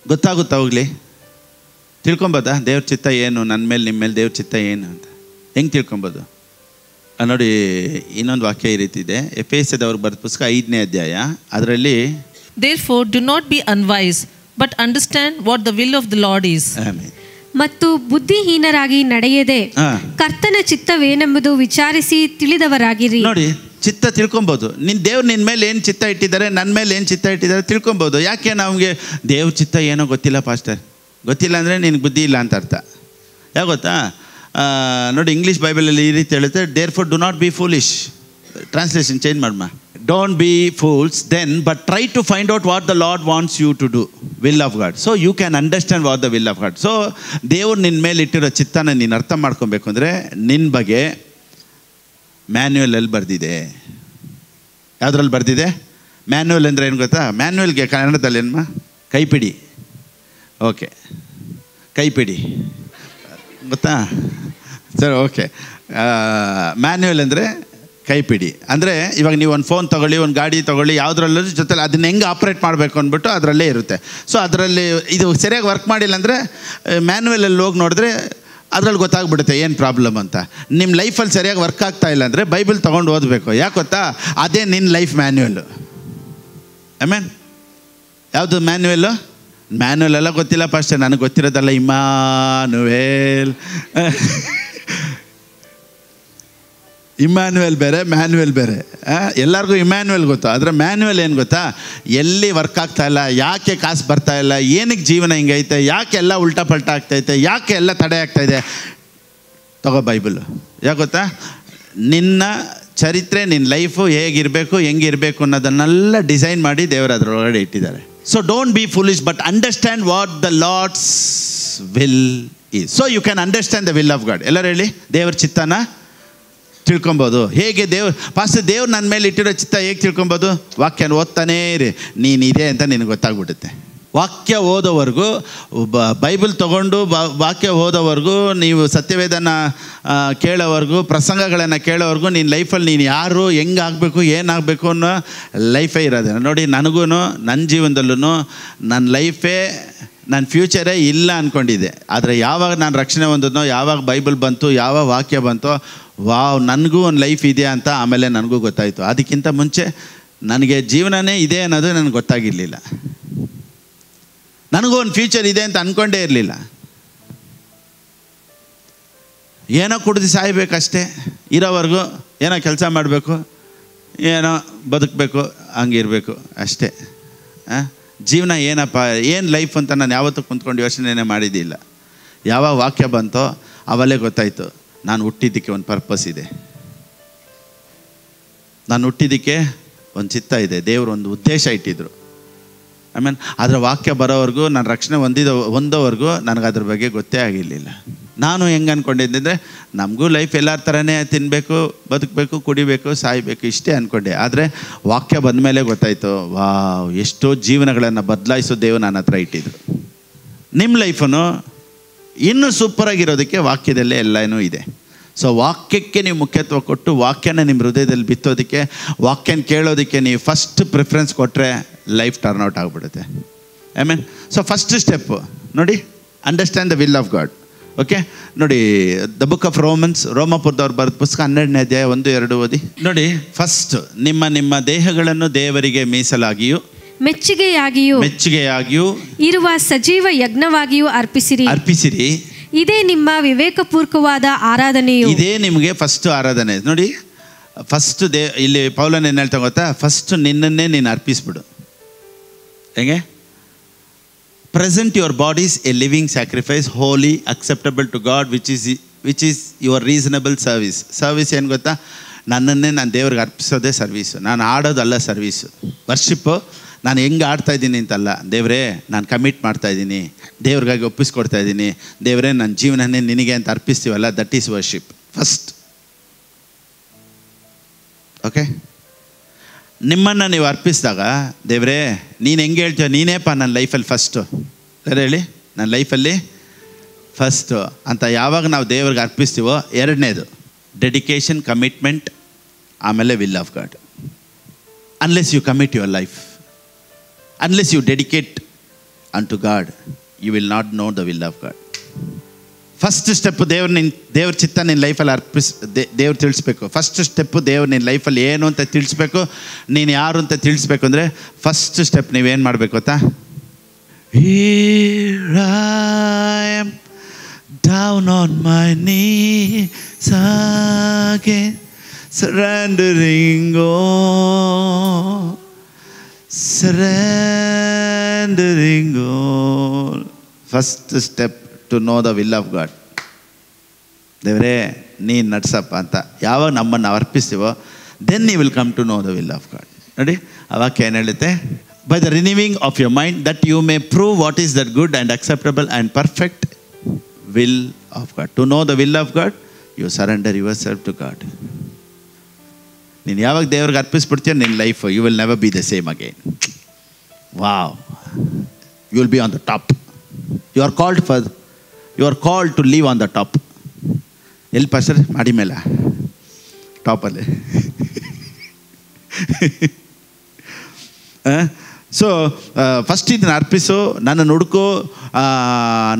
ಗೊತ್ತಾಗುತ್ತಾ? ಹೋಗಲಿ, ತಿಳ್ಕೊಬೋದಾ ದೇವ್ರ ಚಿತ್ತ ಏನು, ನನ್ನ ಮೇಲೆ, ನಿಮ್ಮ ಮೇಲೆ ದೇವ್ರ ಚಿತ್ತ ಏನು ಅಂತ? ಹೆಂಗೆ ತಿಳ್ಕೊಬೋದು ನೋಡಿ? ಇನ್ನೊಂದು ವಾಕ್ಯ ಈ ರೀತಿ ಇದೆ, ಎಫೆಸದವ್ರಿಗೆ ಬರೆದ ಪುಸ್ತಕ 5ನೇ ಅಧ್ಯಾಯ, ಅದರಲ್ಲಿ Therefore do not be unwise, but understand what the will of the Lord is. ಮತ್ತು ಬುದ್ಧಿಹೀನರಾಗಿ ನಡೆಯದೆ ಕರ್ತನ ಚಿತ್ತವೇನೆಂಬುದು ವಿಚಾರಿಸಿ ತಿಳಿದವರಾಗಿರಿ. ನೋಡಿ, ಚಿತ್ತ ತಿಳ್ಕೊಬೋದು. ದೇವ್ರು ನಿನ್ನ ಮೇಲೆ ಏನು ಚಿತ್ತ ಇಟ್ಟಿದ್ದಾರೆ, ನನ್ನ ಮೇಲೆ ಏನು ಚಿತ್ತ ಇಟ್ಟಿದ್ದಾರೆ ತಿಳ್ಕೊಬೋದು. ಯಾಕೆ ನಮಗೆ ದೇವ್ರ ಚಿತ್ತ ಏನೋ ಗೊತ್ತಿಲ್ಲ ಪಾಸ್ಟರ್? ಗೊತ್ತಿಲ್ಲ ಅಂದರೆ ನಿನಗೆ ಬುದ್ಧಿ ಇಲ್ಲ ಅಂತ ಅರ್ಥ. ಯಾಕೆ ಗೊತ್ತಾ? ನೋಡಿ, ಇಂಗ್ಲೀಷ್ ಬೈಬಲಲ್ಲಿ ಈ ರೀತಿ ಹೇಳುತ್ತೆ, therefore do not be foolish. Translation change ಮಾಡಮ್ಮ. Don't be fools then but try to find out what the Lord wants you to do, will of God. So you can understand what the will of God. So ದೇವ್ರು ನಿನ್ನ ಮೇಲೆ ಇಟ್ಟಿರೋ ಚಿತ್ತನ ನೀನು ಅರ್ಥ ಮಾಡ್ಕೊಬೇಕು ಅಂದರೆ ನಿನ್ನ ಬಗ್ಗೆ ಮ್ಯಾನ್ಯುವಲಲ್ಲಿ ಬರೆದಿದೆ. ಯಾವುದ್ರಲ್ಲಿ ಬರೆದಿದೆ? ಮ್ಯಾನ್ಯುವಲ್ ಅಂದರೆ ಏನು ಗೊತ್ತಾ? ಮ್ಯಾನ್ಯುವಲ್ಗೆ ಕನ್ನಡದಲ್ಲಿ ಏನಮ್ಮ? ಕೈಪಿಡಿ. ಓಕೆ, ಕೈಪಿಡಿ ಗೊತ್ತಾ ಸರ್? ಓಕೆ, ಮ್ಯಾನ್ಯುವಲ್ ಅಂದರೆ ಕೈಪಿಡಿ. ಅಂದರೆ ಇವಾಗ ನೀವು ಒಂದು ಫೋನ್ ತೊಗೊಳ್ಳಿ, ಒಂದು ಗಾಡಿ ತೊಗೊಳ್ಳಿ, ಯಾವುದ್ರಲ್ಲೂ ಜೊತೆಲಿ ಅದನ್ನ ಹೆಂಗೆ ಆಪ್ರೇಟ್ ಮಾಡಬೇಕು ಅಂದ್ಬಿಟ್ಟು ಅದರಲ್ಲೇ ಇರುತ್ತೆ. ಸೊ ಅದರಲ್ಲಿ ಇದು ಸರಿಯಾಗಿ ವರ್ಕ್ ಮಾಡಿಲ್ಲ ಅಂದರೆ ಮ್ಯಾನ್ಯುವಲಲ್ಲಿ ಹೋಗಿ ನೋಡಿದ್ರೆ ಅದ್ರಲ್ಲಿ ಗೊತ್ತಾಗ್ಬಿಡುತ್ತೆ ಏನು ಪ್ರಾಬ್ಲಮ್ ಅಂತ. ನಿಮ್ಮ ಲೈಫಲ್ಲಿ ಸರಿಯಾಗಿ ವರ್ಕ್ ಆಗ್ತಾ ಇಲ್ಲ ಅಂದರೆ ಬೈಬಲ್ ತೊಗೊಂಡು ಓದಬೇಕು. ಯಾಕೆ ಗೊತ್ತಾ? ಅದೇ ನಿನ್ನ ಲೈಫ್ ಮ್ಯಾನ್ಯುವಲ್ಲು. ಆಮೇನ್. ಯಾವುದು ಮ್ಯಾನ್ಯುವಲ್ಲು? ಮ್ಯಾನ್ಯುವಲ್ ಎಲ್ಲ ಗೊತ್ತಿಲ್ಲ ಪಾಸ್ಟರ್, ನನಗೆ ಗೊತ್ತಿರೋದಲ್ಲ ಇಮ್ಮಾನುವೇಲ್. ಇಮ್ಯಾನ್ಯುವಲ್ ಬೇರೆ, ಮ್ಯಾನ್ಯುವಲ್ ಬೇರೆ. ಎಲ್ಲರಿಗೂ ಇಮ್ಯಾನ್ಯುವಲ್ ಗೊತ್ತು, ಆದರೆ ಮ್ಯಾನ್ಯುವಲ್ ಏನು ಗೊತ್ತಾ? ಎಲ್ಲಿ ವರ್ಕ್ ಆಗ್ತಾ ಇಲ್ಲ, ಯಾಕೆ ಕಾಸು ಬರ್ತಾ ಇಲ್ಲ, ಏನಕ್ಕೆ ಜೀವನ ಹಿಂಗೈತೆ, ಯಾಕೆ ಎಲ್ಲ ಉಲ್ಟಾ ಪಲ್ಟಾ ಆಗ್ತೈತೆ, ಯಾಕೆ ಎಲ್ಲ ತಡೆ ಆಗ್ತಾಯಿದೆ, ತಗೋ ಬೈಬಲು. ಯಾಕೆ ಗೊತ್ತಾ? ನಿನ್ನ ಚರಿತ್ರೆ, ನಿನ್ನ ಲೈಫು ಹೇಗಿರಬೇಕು, ಹೆಂಗಿರಬೇಕು ಅನ್ನೋದನ್ನೆಲ್ಲ ಡಿಸೈನ್ ಮಾಡಿ ದೇವರು ಅದರೊಳಗಡೆ ಇಟ್ಟಿದ್ದಾರೆ. So don't be foolish but understand what the Lord's will is. So you can understand the will of God. ಎಲ್ಲರೂ ಹೇಳಿ, ದೇವ್ರ ಚಿತ್ತನ ತಿಳ್ಕೊಬೋದು. ಹೇಗೆ ದೇವ್ರು ನನ್ನ ಮೇಲೆ ಇಟ್ಟಿರೋ ಚಿತ್ತ ಹೇಗೆ ತಿಳ್ಕೊಬೋದು? ವಾಕ್ಯನ ಓದ್ತಾನೇ ಇರಿ, ನೀನಿದೆ ಅಂತ ನಿನಗೆ ಗೊತ್ತಾಗ್ಬಿಡುತ್ತೆ. ವಾಕ್ಯ ಓದೋವರೆಗೂ, ಬೈಬಲ್ ತೊಗೊಂಡು ವಾಕ್ಯ ಓದೋವರೆಗೂ, ನೀವು ಸತ್ಯವೇದನ ಕೇಳೋವರೆಗೂ, ಪ್ರಸಂಗಗಳನ್ನು ಕೇಳೋವರೆಗೂ ನಿನ್ನ ಲೈಫಲ್ಲಿ ನೀನು ಯಾರು, ಹೆಂಗೆ ಆಗಬೇಕು, ಏನಾಗಬೇಕು ಅನ್ನೋ ಲೈಫೇ ಇರೋದೇ. ನೋಡಿ, ನನಗೂ ನನ್ನ ಜೀವನದಲ್ಲೂ ನನ್ನ ಲೈಫೇ, ನನ್ನ ಫ್ಯೂಚರೇ ಇಲ್ಲ ಅಂದ್ಕೊಂಡಿದ್ದೆ. ಆದರೆ ಯಾವಾಗ ನಾನು ರಕ್ಷಣೆ ಹೊಂದಿದ್ನೋ, ಯಾವಾಗ ಬೈಬಲ್ ಬಂತು, ಯಾವಾಗ ವಾಕ್ಯ ಬಂತೋ, ವಾವ್, ನನಗೂ ಒಂದು ಲೈಫ್ ಇದೆ ಅಂತ ಆಮೇಲೆ ನನಗೂ ಗೊತ್ತಾಯಿತು. ಅದಕ್ಕಿಂತ ಮುಂಚೆ ನನಗೆ ಜೀವನನೇ ಇದೆ ಅನ್ನೋದು ನನಗೆ ಗೊತ್ತಾಗಿರಲಿಲ್ಲ. ನನಗೂ ಒಂದು ಫ್ಯೂಚರ್ ಇದೆ ಅಂತ ಅಂದ್ಕೊಂಡೇ ಇರಲಿಲ್ಲ. ಏನೋ ಕುಡ್ದು ಸಾಯಬೇಕಷ್ಟೇ, ಇರೋವರೆಗೂ ಏನೋ ಕೆಲಸ ಮಾಡಬೇಕು, ಏನೋ ಬದುಕಬೇಕು, ಹಂಗಿರಬೇಕು ಅಷ್ಟೇ. ಜೀವನ ಏನಪ್ಪ, ಏನು ಲೈಫ್ ಅಂತ ನಾನು ಯಾವತ್ತೂ ಕುಂತ್ಕೊಂಡು ಯೋಚನೆನೇ ಮಾಡಿದ್ದಿಲ್ಲ. ಯಾವಾಗ ವಾಕ್ಯ ಬಂತೋ ಅವಲ್ಲೇ ಗೊತ್ತಾಯಿತು, ನಾನು ಹುಟ್ಟಿದ್ದಕ್ಕೆ ಒಂದು ಪರ್ಪಸ್ ಇದೆ, ನಾನು ಹುಟ್ಟಿದ್ದಕ್ಕೆ ಒಂದು ಚಿತ್ತ ಇದೆ, ದೇವರು ಒಂದು ಉದ್ದೇಶ ಇಟ್ಟಿದ್ರು. ಆಮೇಲೆ ಅದರ ವಾಕ್ಯ ಬರೋವರೆಗೂ, ನಾನು ರಕ್ಷಣೆ ಹೊಂದೋವರೆಗೂ ನನಗೆ ಅದ್ರ ಬಗ್ಗೆ ಗೊತ್ತೇ ಆಗಿರಲಿಲ್ಲ. ನಾನು ಹೆಂಗೆ ಅಂದ್ಕೊಂಡಿದ್ದೆ, ನಮಗೂ ಲೈಫ್ ಎಲ್ಲರ ಥರನೇ, ತಿನ್ನಬೇಕು, ಬದುಕಬೇಕು, ಕುಡಿಬೇಕು, ಸಾಯಬೇಕು, ಇಷ್ಟೇ ಅಂದ್ಕೊಂಡೆ. ಆದರೆ ವಾಕ್ಯ ಬಂದ ಮೇಲೆ ಗೊತ್ತಾಯಿತು, ವಾವ್, ಎಷ್ಟೋ ಜೀವನಗಳನ್ನು ಬದಲಾಯಿಸೋ ದೇವರು ನನ್ನ ಹತ್ರ ಇಟ್ಟಿದ್ರು. ನಿಮ್ಮ ಲೈಫನ್ನು ಇನ್ನೂ ಸೂಪರಾಗಿರೋದಕ್ಕೆ ವಾಕ್ಯದಲ್ಲೇ ಎಲ್ಲನೂ ಇದೆ. ಸೊ ವಾಕ್ಯಕ್ಕೆ ನೀವು ಮುಖ್ಯತ್ವ ಕೊಟ್ಟು, ವಾಕ್ಯನ ನಿಮ್ಮ ಹೃದಯದಲ್ಲಿ ಬಿತ್ತೋದಕ್ಕೆ, ವಾಕ್ಯನ ಕೇಳೋದಕ್ಕೆ ನೀವು ಫಸ್ಟ್ ಪ್ರಿಫರೆನ್ಸ್ ಕೊಟ್ಟರೆ ಲೈಫ್ ಟರ್ನ್ಔಟ್ ಆಗಿಬಿಡುತ್ತೆ. ಆಮೇಲೆ ಸೊ ಫಸ್ಟ್ ಸ್ಟೆಪ್ಪು ನೋಡಿ, understand the will of god. Okay, ನೋಡಿ, ದ ಬುಕ್ ಆಫ್ ರೋಮಾಪುರದವ್ರು ಬರೆದ ಪುಸ್ತಕ 12ನೇ ಅಧ್ಯಾಯ 1-2 ಓದಿ. ನೋಡಿ, ಫಸ್ಟ್ ನಿಮ್ಮ ದೇಹಗಳನ್ನು ದೇವರಿಗೆ ಮೀಸಲಾಗಿಯೂ ಮೆಚ್ಚುಗೆಯಾಗಿಯೂ ಇರುವ ಸಜೀವ ಯಜ್ಞವಾಗಿಯೂ ಅರ್ಪಿಸಿರಿ. ಇದೇ ನಿಮ್ಮ ವಿವೇಕಪೂರ್ವಕವಾದ ಆರಾಧನೆಯು. ಇದೇ ನಿಮಗೆ ಫಸ್ಟ್ ಆರಾಧನೆ. ನೋಡಿ, ಫಸ್ಟ್ ಇಲ್ಲಿ ಪೌಲನ್ ಏನು ಹೇಳ್ತಾ ಗೊತ್ತಾ? ಫಸ್ಟ್ ನಿನ್ನನ್ನೇ ನೀನು ಅರ್ಪಿಸ್ಬಿಡು. ಹೇಗೆ? Present your bodies a living sacrifice, holy, acceptable to God, which is your reasonable service. Service ಏನು ಗೊತ್ತಾ? ನನ್ನನ್ನೇ ನಾನು ದೇವ್ರಿಗೆ ಅರ್ಪಿಸೋದೇ ಸರ್ವೀಸು. ನಾನು ಆಡೋದಲ್ಲ ಸರ್ವೀಸು. ವರ್ಷಿಪ್ಪು ನಾನು ಹೆಂಗೆ ಆಡ್ತಾಯಿದ್ದೀನಿ ಅಂತಲ್ಲ, ದೇವರೇ ನಾನು ಕಮಿಟ್ ಮಾಡ್ತಾಯಿದ್ದೀನಿ, ದೇವ್ರಿಗಾಗಿ ಒಪ್ಪಿಸ್ಕೊಡ್ತಾ ಇದ್ದೀನಿ, ದೇವರೇ ನನ್ನ ಜೀವನನೇ ನಿನಗೆ ಅಂತ ಅರ್ಪಿಸ್ತೀವಲ್ಲ, that is worship first. Okay, ನಿಮ್ಮನ್ನು ನೀವು ಅರ್ಪಿಸಿದಾಗ, ದೇವರೇ ನೀನು ಹೆಂಗೆ ಹೇಳ್ತೀವ, ನೀನೇಪ್ಪ ನನ್ನ ಲೈಫಲ್ಲಿ ಫಸ್ಟು, ಸರಿ ಹೇಳಿ, ನನ್ನ ಲೈಫಲ್ಲಿ ಫಸ್ಟು ಅಂತ ಯಾವಾಗ ನಾವು ದೇವ್ರಿಗೆ ಅರ್ಪಿಸ್ತೀವೋ, ಎರಡನೇದು ಡೆಡಿಕೇಶನ್, ಕಮಿಟ್ಮೆಂಟ್, ಆಮೇಲೆ will of God. Unless you commit your life, unless you dedicate unto God, you will not know the will of God. First step ದೇವ್ರ ಚಿತ್ತ ನಿನ್ನ ಲೈಫಲ್ಲಿ ದೇವ್ರು ತಿಳಿಸ್ಬೇಕು. ಫಸ್ಟ್ ಸ್ಟೆಪ್ಪು ದೇವ್ರು ನಿನ್ನ ಲೈಫಲ್ಲಿ ಏನು ಅಂತ ತಿಳಿಸ್ಬೇಕು, ನೀನು ಯಾರು ಅಂತ ತಿಳಿಸ್ಬೇಕು. ಅಂದರೆ ಫಸ್ಟ್ ಸ್ಟೆಪ್ ನೀವೇನು ಮಾಡಬೇಕು ಗೊತ್ತಾ? Here I am down on my knees again, surrendering all, surrendering all. First step to know the will of God. ದೇವರೇ ನೀನು ನಡ್ಸಪ್ಪ ಅಂತ ಯಾವಾಗ ನಮ್ಮನ್ನು ಅರ್ಪಿಸ್ತೀವೋ, then you will come to know the will of God. ನೋಡಿ ಆ ವಾಕ್ಯ ಏನು ಹೇಳುತ್ತೆ? By the renewing of your mind that you may prove what is that good and acceptable and perfect will of God. To know the will of God you surrender yourself to God. ನೀನು ಯಾವಾಗ ದೇವ್ರಿಗೆ ಅರ್ಪಿಸ್ಬಿಡ್ತೀಯ, ನಿನ್ನ life you will never be the same again. Wow, you will B on the top. You are called to leave on the top. ಎಲ್ಲಿ ಪಾಸ್ಟರ್? ಮಾಡಿ ಮೇಲೆ ಟಾಪಲ್ಲಿ. ಸೊ ಫಸ್ಟ್ ಇದನ್ನ ಅರ್ಪಿಸು, ನನ್ನನ್ನು ಹುಡುಕು,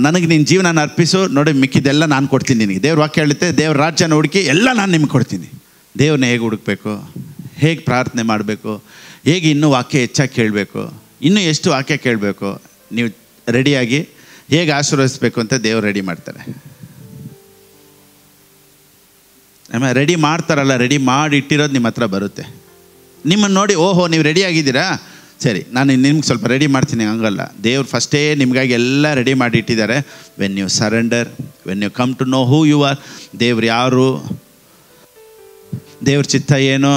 ನನಗೆ ನಿನ್ನ ಜೀವನ ಅರ್ಪಿಸು. ನೋಡಿ ಮಿಕ್ಕಿದೆಲ್ಲ ನಾನು ಕೊಡ್ತೀನಿ ನಿನಗೆ. ದೇವ್ರ ವಾಕ್ಯ ಹೇಳುತ್ತೆ, ದೇವ್ರ ರಾಜ್ಯನ ಹುಡುಕಿ ಎಲ್ಲ ನಾನು ನಿಮ್ಗೆ ಕೊಡ್ತೀನಿ. ದೇವ್ರನ್ನ ಹೇಗೆ ಹುಡುಕಬೇಕು, ಹೇಗೆ ಪ್ರಾರ್ಥನೆ ಮಾಡಬೇಕು, ಹೇಗೆ ಇನ್ನೂ ವಾಕ್ಯ ಹೆಚ್ಚಾಗಿ ಕೇಳಬೇಕು, ಇನ್ನೂ ಎಷ್ಟು ವಾಕ್ಯ ಕೇಳಬೇಕು, ನೀವು ರೆಡಿಯಾಗಿ ಹೇಗೆ ಆಶೀರ್ವದಿಸಬೇಕು ಅಂತ ದೇವ್ರು ರೆಡಿ ಮಾಡ್ತಾರೆ. ಆಮೇಲೆ ರೆಡಿ ಮಾಡ್ತಾರಲ್ಲ, ರೆಡಿ ಮಾಡಿ ಇಟ್ಟಿರೋದು ನಿಮ್ಮ ಹತ್ರ ಬರುತ್ತೆ. ನಿಮ್ಮನ್ನು ನೋಡಿ, ಓಹೋ ನೀವು ರೆಡಿ ಆಗಿದ್ದೀರಾ, ಸರಿ ನಾನು ನಿಮ್ಗೆ ಸ್ವಲ್ಪ ರೆಡಿ ಮಾಡ್ತೀನಿ. ಹಂಗಲ್ಲ, ದೇವ್ರು ಫಸ್ಟೇ ನಿಮಗಾಗಿ ಎಲ್ಲ ರೆಡಿ ಮಾಡಿ ಇಟ್ಟಿದ್ದಾರೆ. When you surrender, when you come to know who you are, ದೇವ್ರು ಯಾರು, ದೇವ್ರ ಚಿತ್ತ ಏನು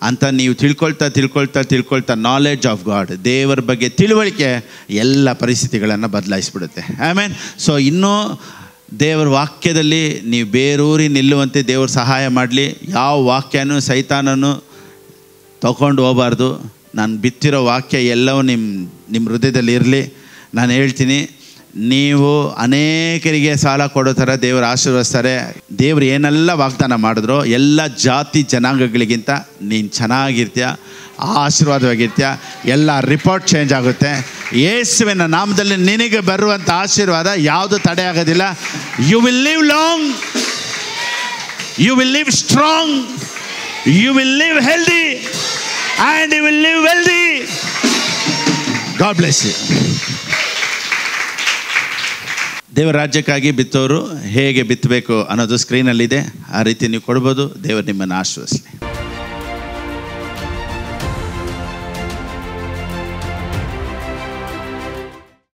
ಅಂತ ನೀವು ತಿಳ್ಕೊಳ್ತಾ ನಾಲೆಡ್ಜ್ ಆಫ್ ಗಾಡ್, ದೇವರ ಬಗ್ಗೆ ತಿಳುವಳಿಕೆ ಎಲ್ಲ ಪರಿಸ್ಥಿತಿಗಳನ್ನು ಬದಲಾಯಿಸ್ಬಿಡುತ್ತೆ. ಆಮೇನ್. ಸೊ ಇನ್ನೂ ದೇವರ ವಾಕ್ಯದಲ್ಲಿ ನೀವು ಬೇರೂರಿ ನಿಲ್ಲುವಂತೆ ದೇವರು ಸಹಾಯ ಮಾಡಲಿ. ಯಾವ ವಾಕ್ಯನೂ ಸೈತಾನನು ತಗೊಂಡು ಹೋಗಬಾರ್ದು. ನಾನು ಬಿತ್ತಿರೋ ವಾಕ್ಯ ಎಲ್ಲವೂ ನಿಮ್ಮ ಹೃದಯದಲ್ಲಿ ಇರಲಿ. ನಾನು ಹೇಳ್ತೀನಿ, ನೀವು ಅನೇಕರಿಗೆ ಸಾಲ ಕೊಡೋ ಥರ ದೇವರು ಆಶೀರ್ವದಿಸ್ತಾರೆ. ದೇವರು ಏನೆಲ್ಲ ವಾಗ್ದಾನ ಮಾಡಿದ್ರೋ ಎಲ್ಲ ಜಾತಿ ಜನಾಂಗಗಳಿಗಿಂತ ನೀನು ಚೆನ್ನಾಗಿರ್ತೀಯ, ಆಶೀರ್ವಾದವಾಗಿರ್ತೀಯ. ಎಲ್ಲ ರಿಪೋರ್ಟ್ ಚೇಂಜ್ ಆಗುತ್ತೆ. ಯೇಸುವಿನ ನಾಮದಲ್ಲಿ ನಿನಗೆ ಬರುವಂಥ ಆಶೀರ್ವಾದ ಯಾವುದು ತಡೆ ಆಗೋದಿಲ್ಲ. You will live long, you will live strong, you will live healthy and you will live wealthy. God bless you. ದೇವರ ರಾಜ್ಯಕ್ಕಾಗಿ ಬಿತ್ತೋರು ಹೇಗೆ ಬಿತ್ತಬೇಕು ಅನ್ನೋದು ಸ್ಕ್ರೀನಲ್ಲಿದೆ. ಆ ರೀತಿ ನೀವು ಕೊಡ್ಬೋದು. ದೇವರು ನಿಮ್ಮನ್ನು ಆಶೀರ್ವದಿಸಲಿ.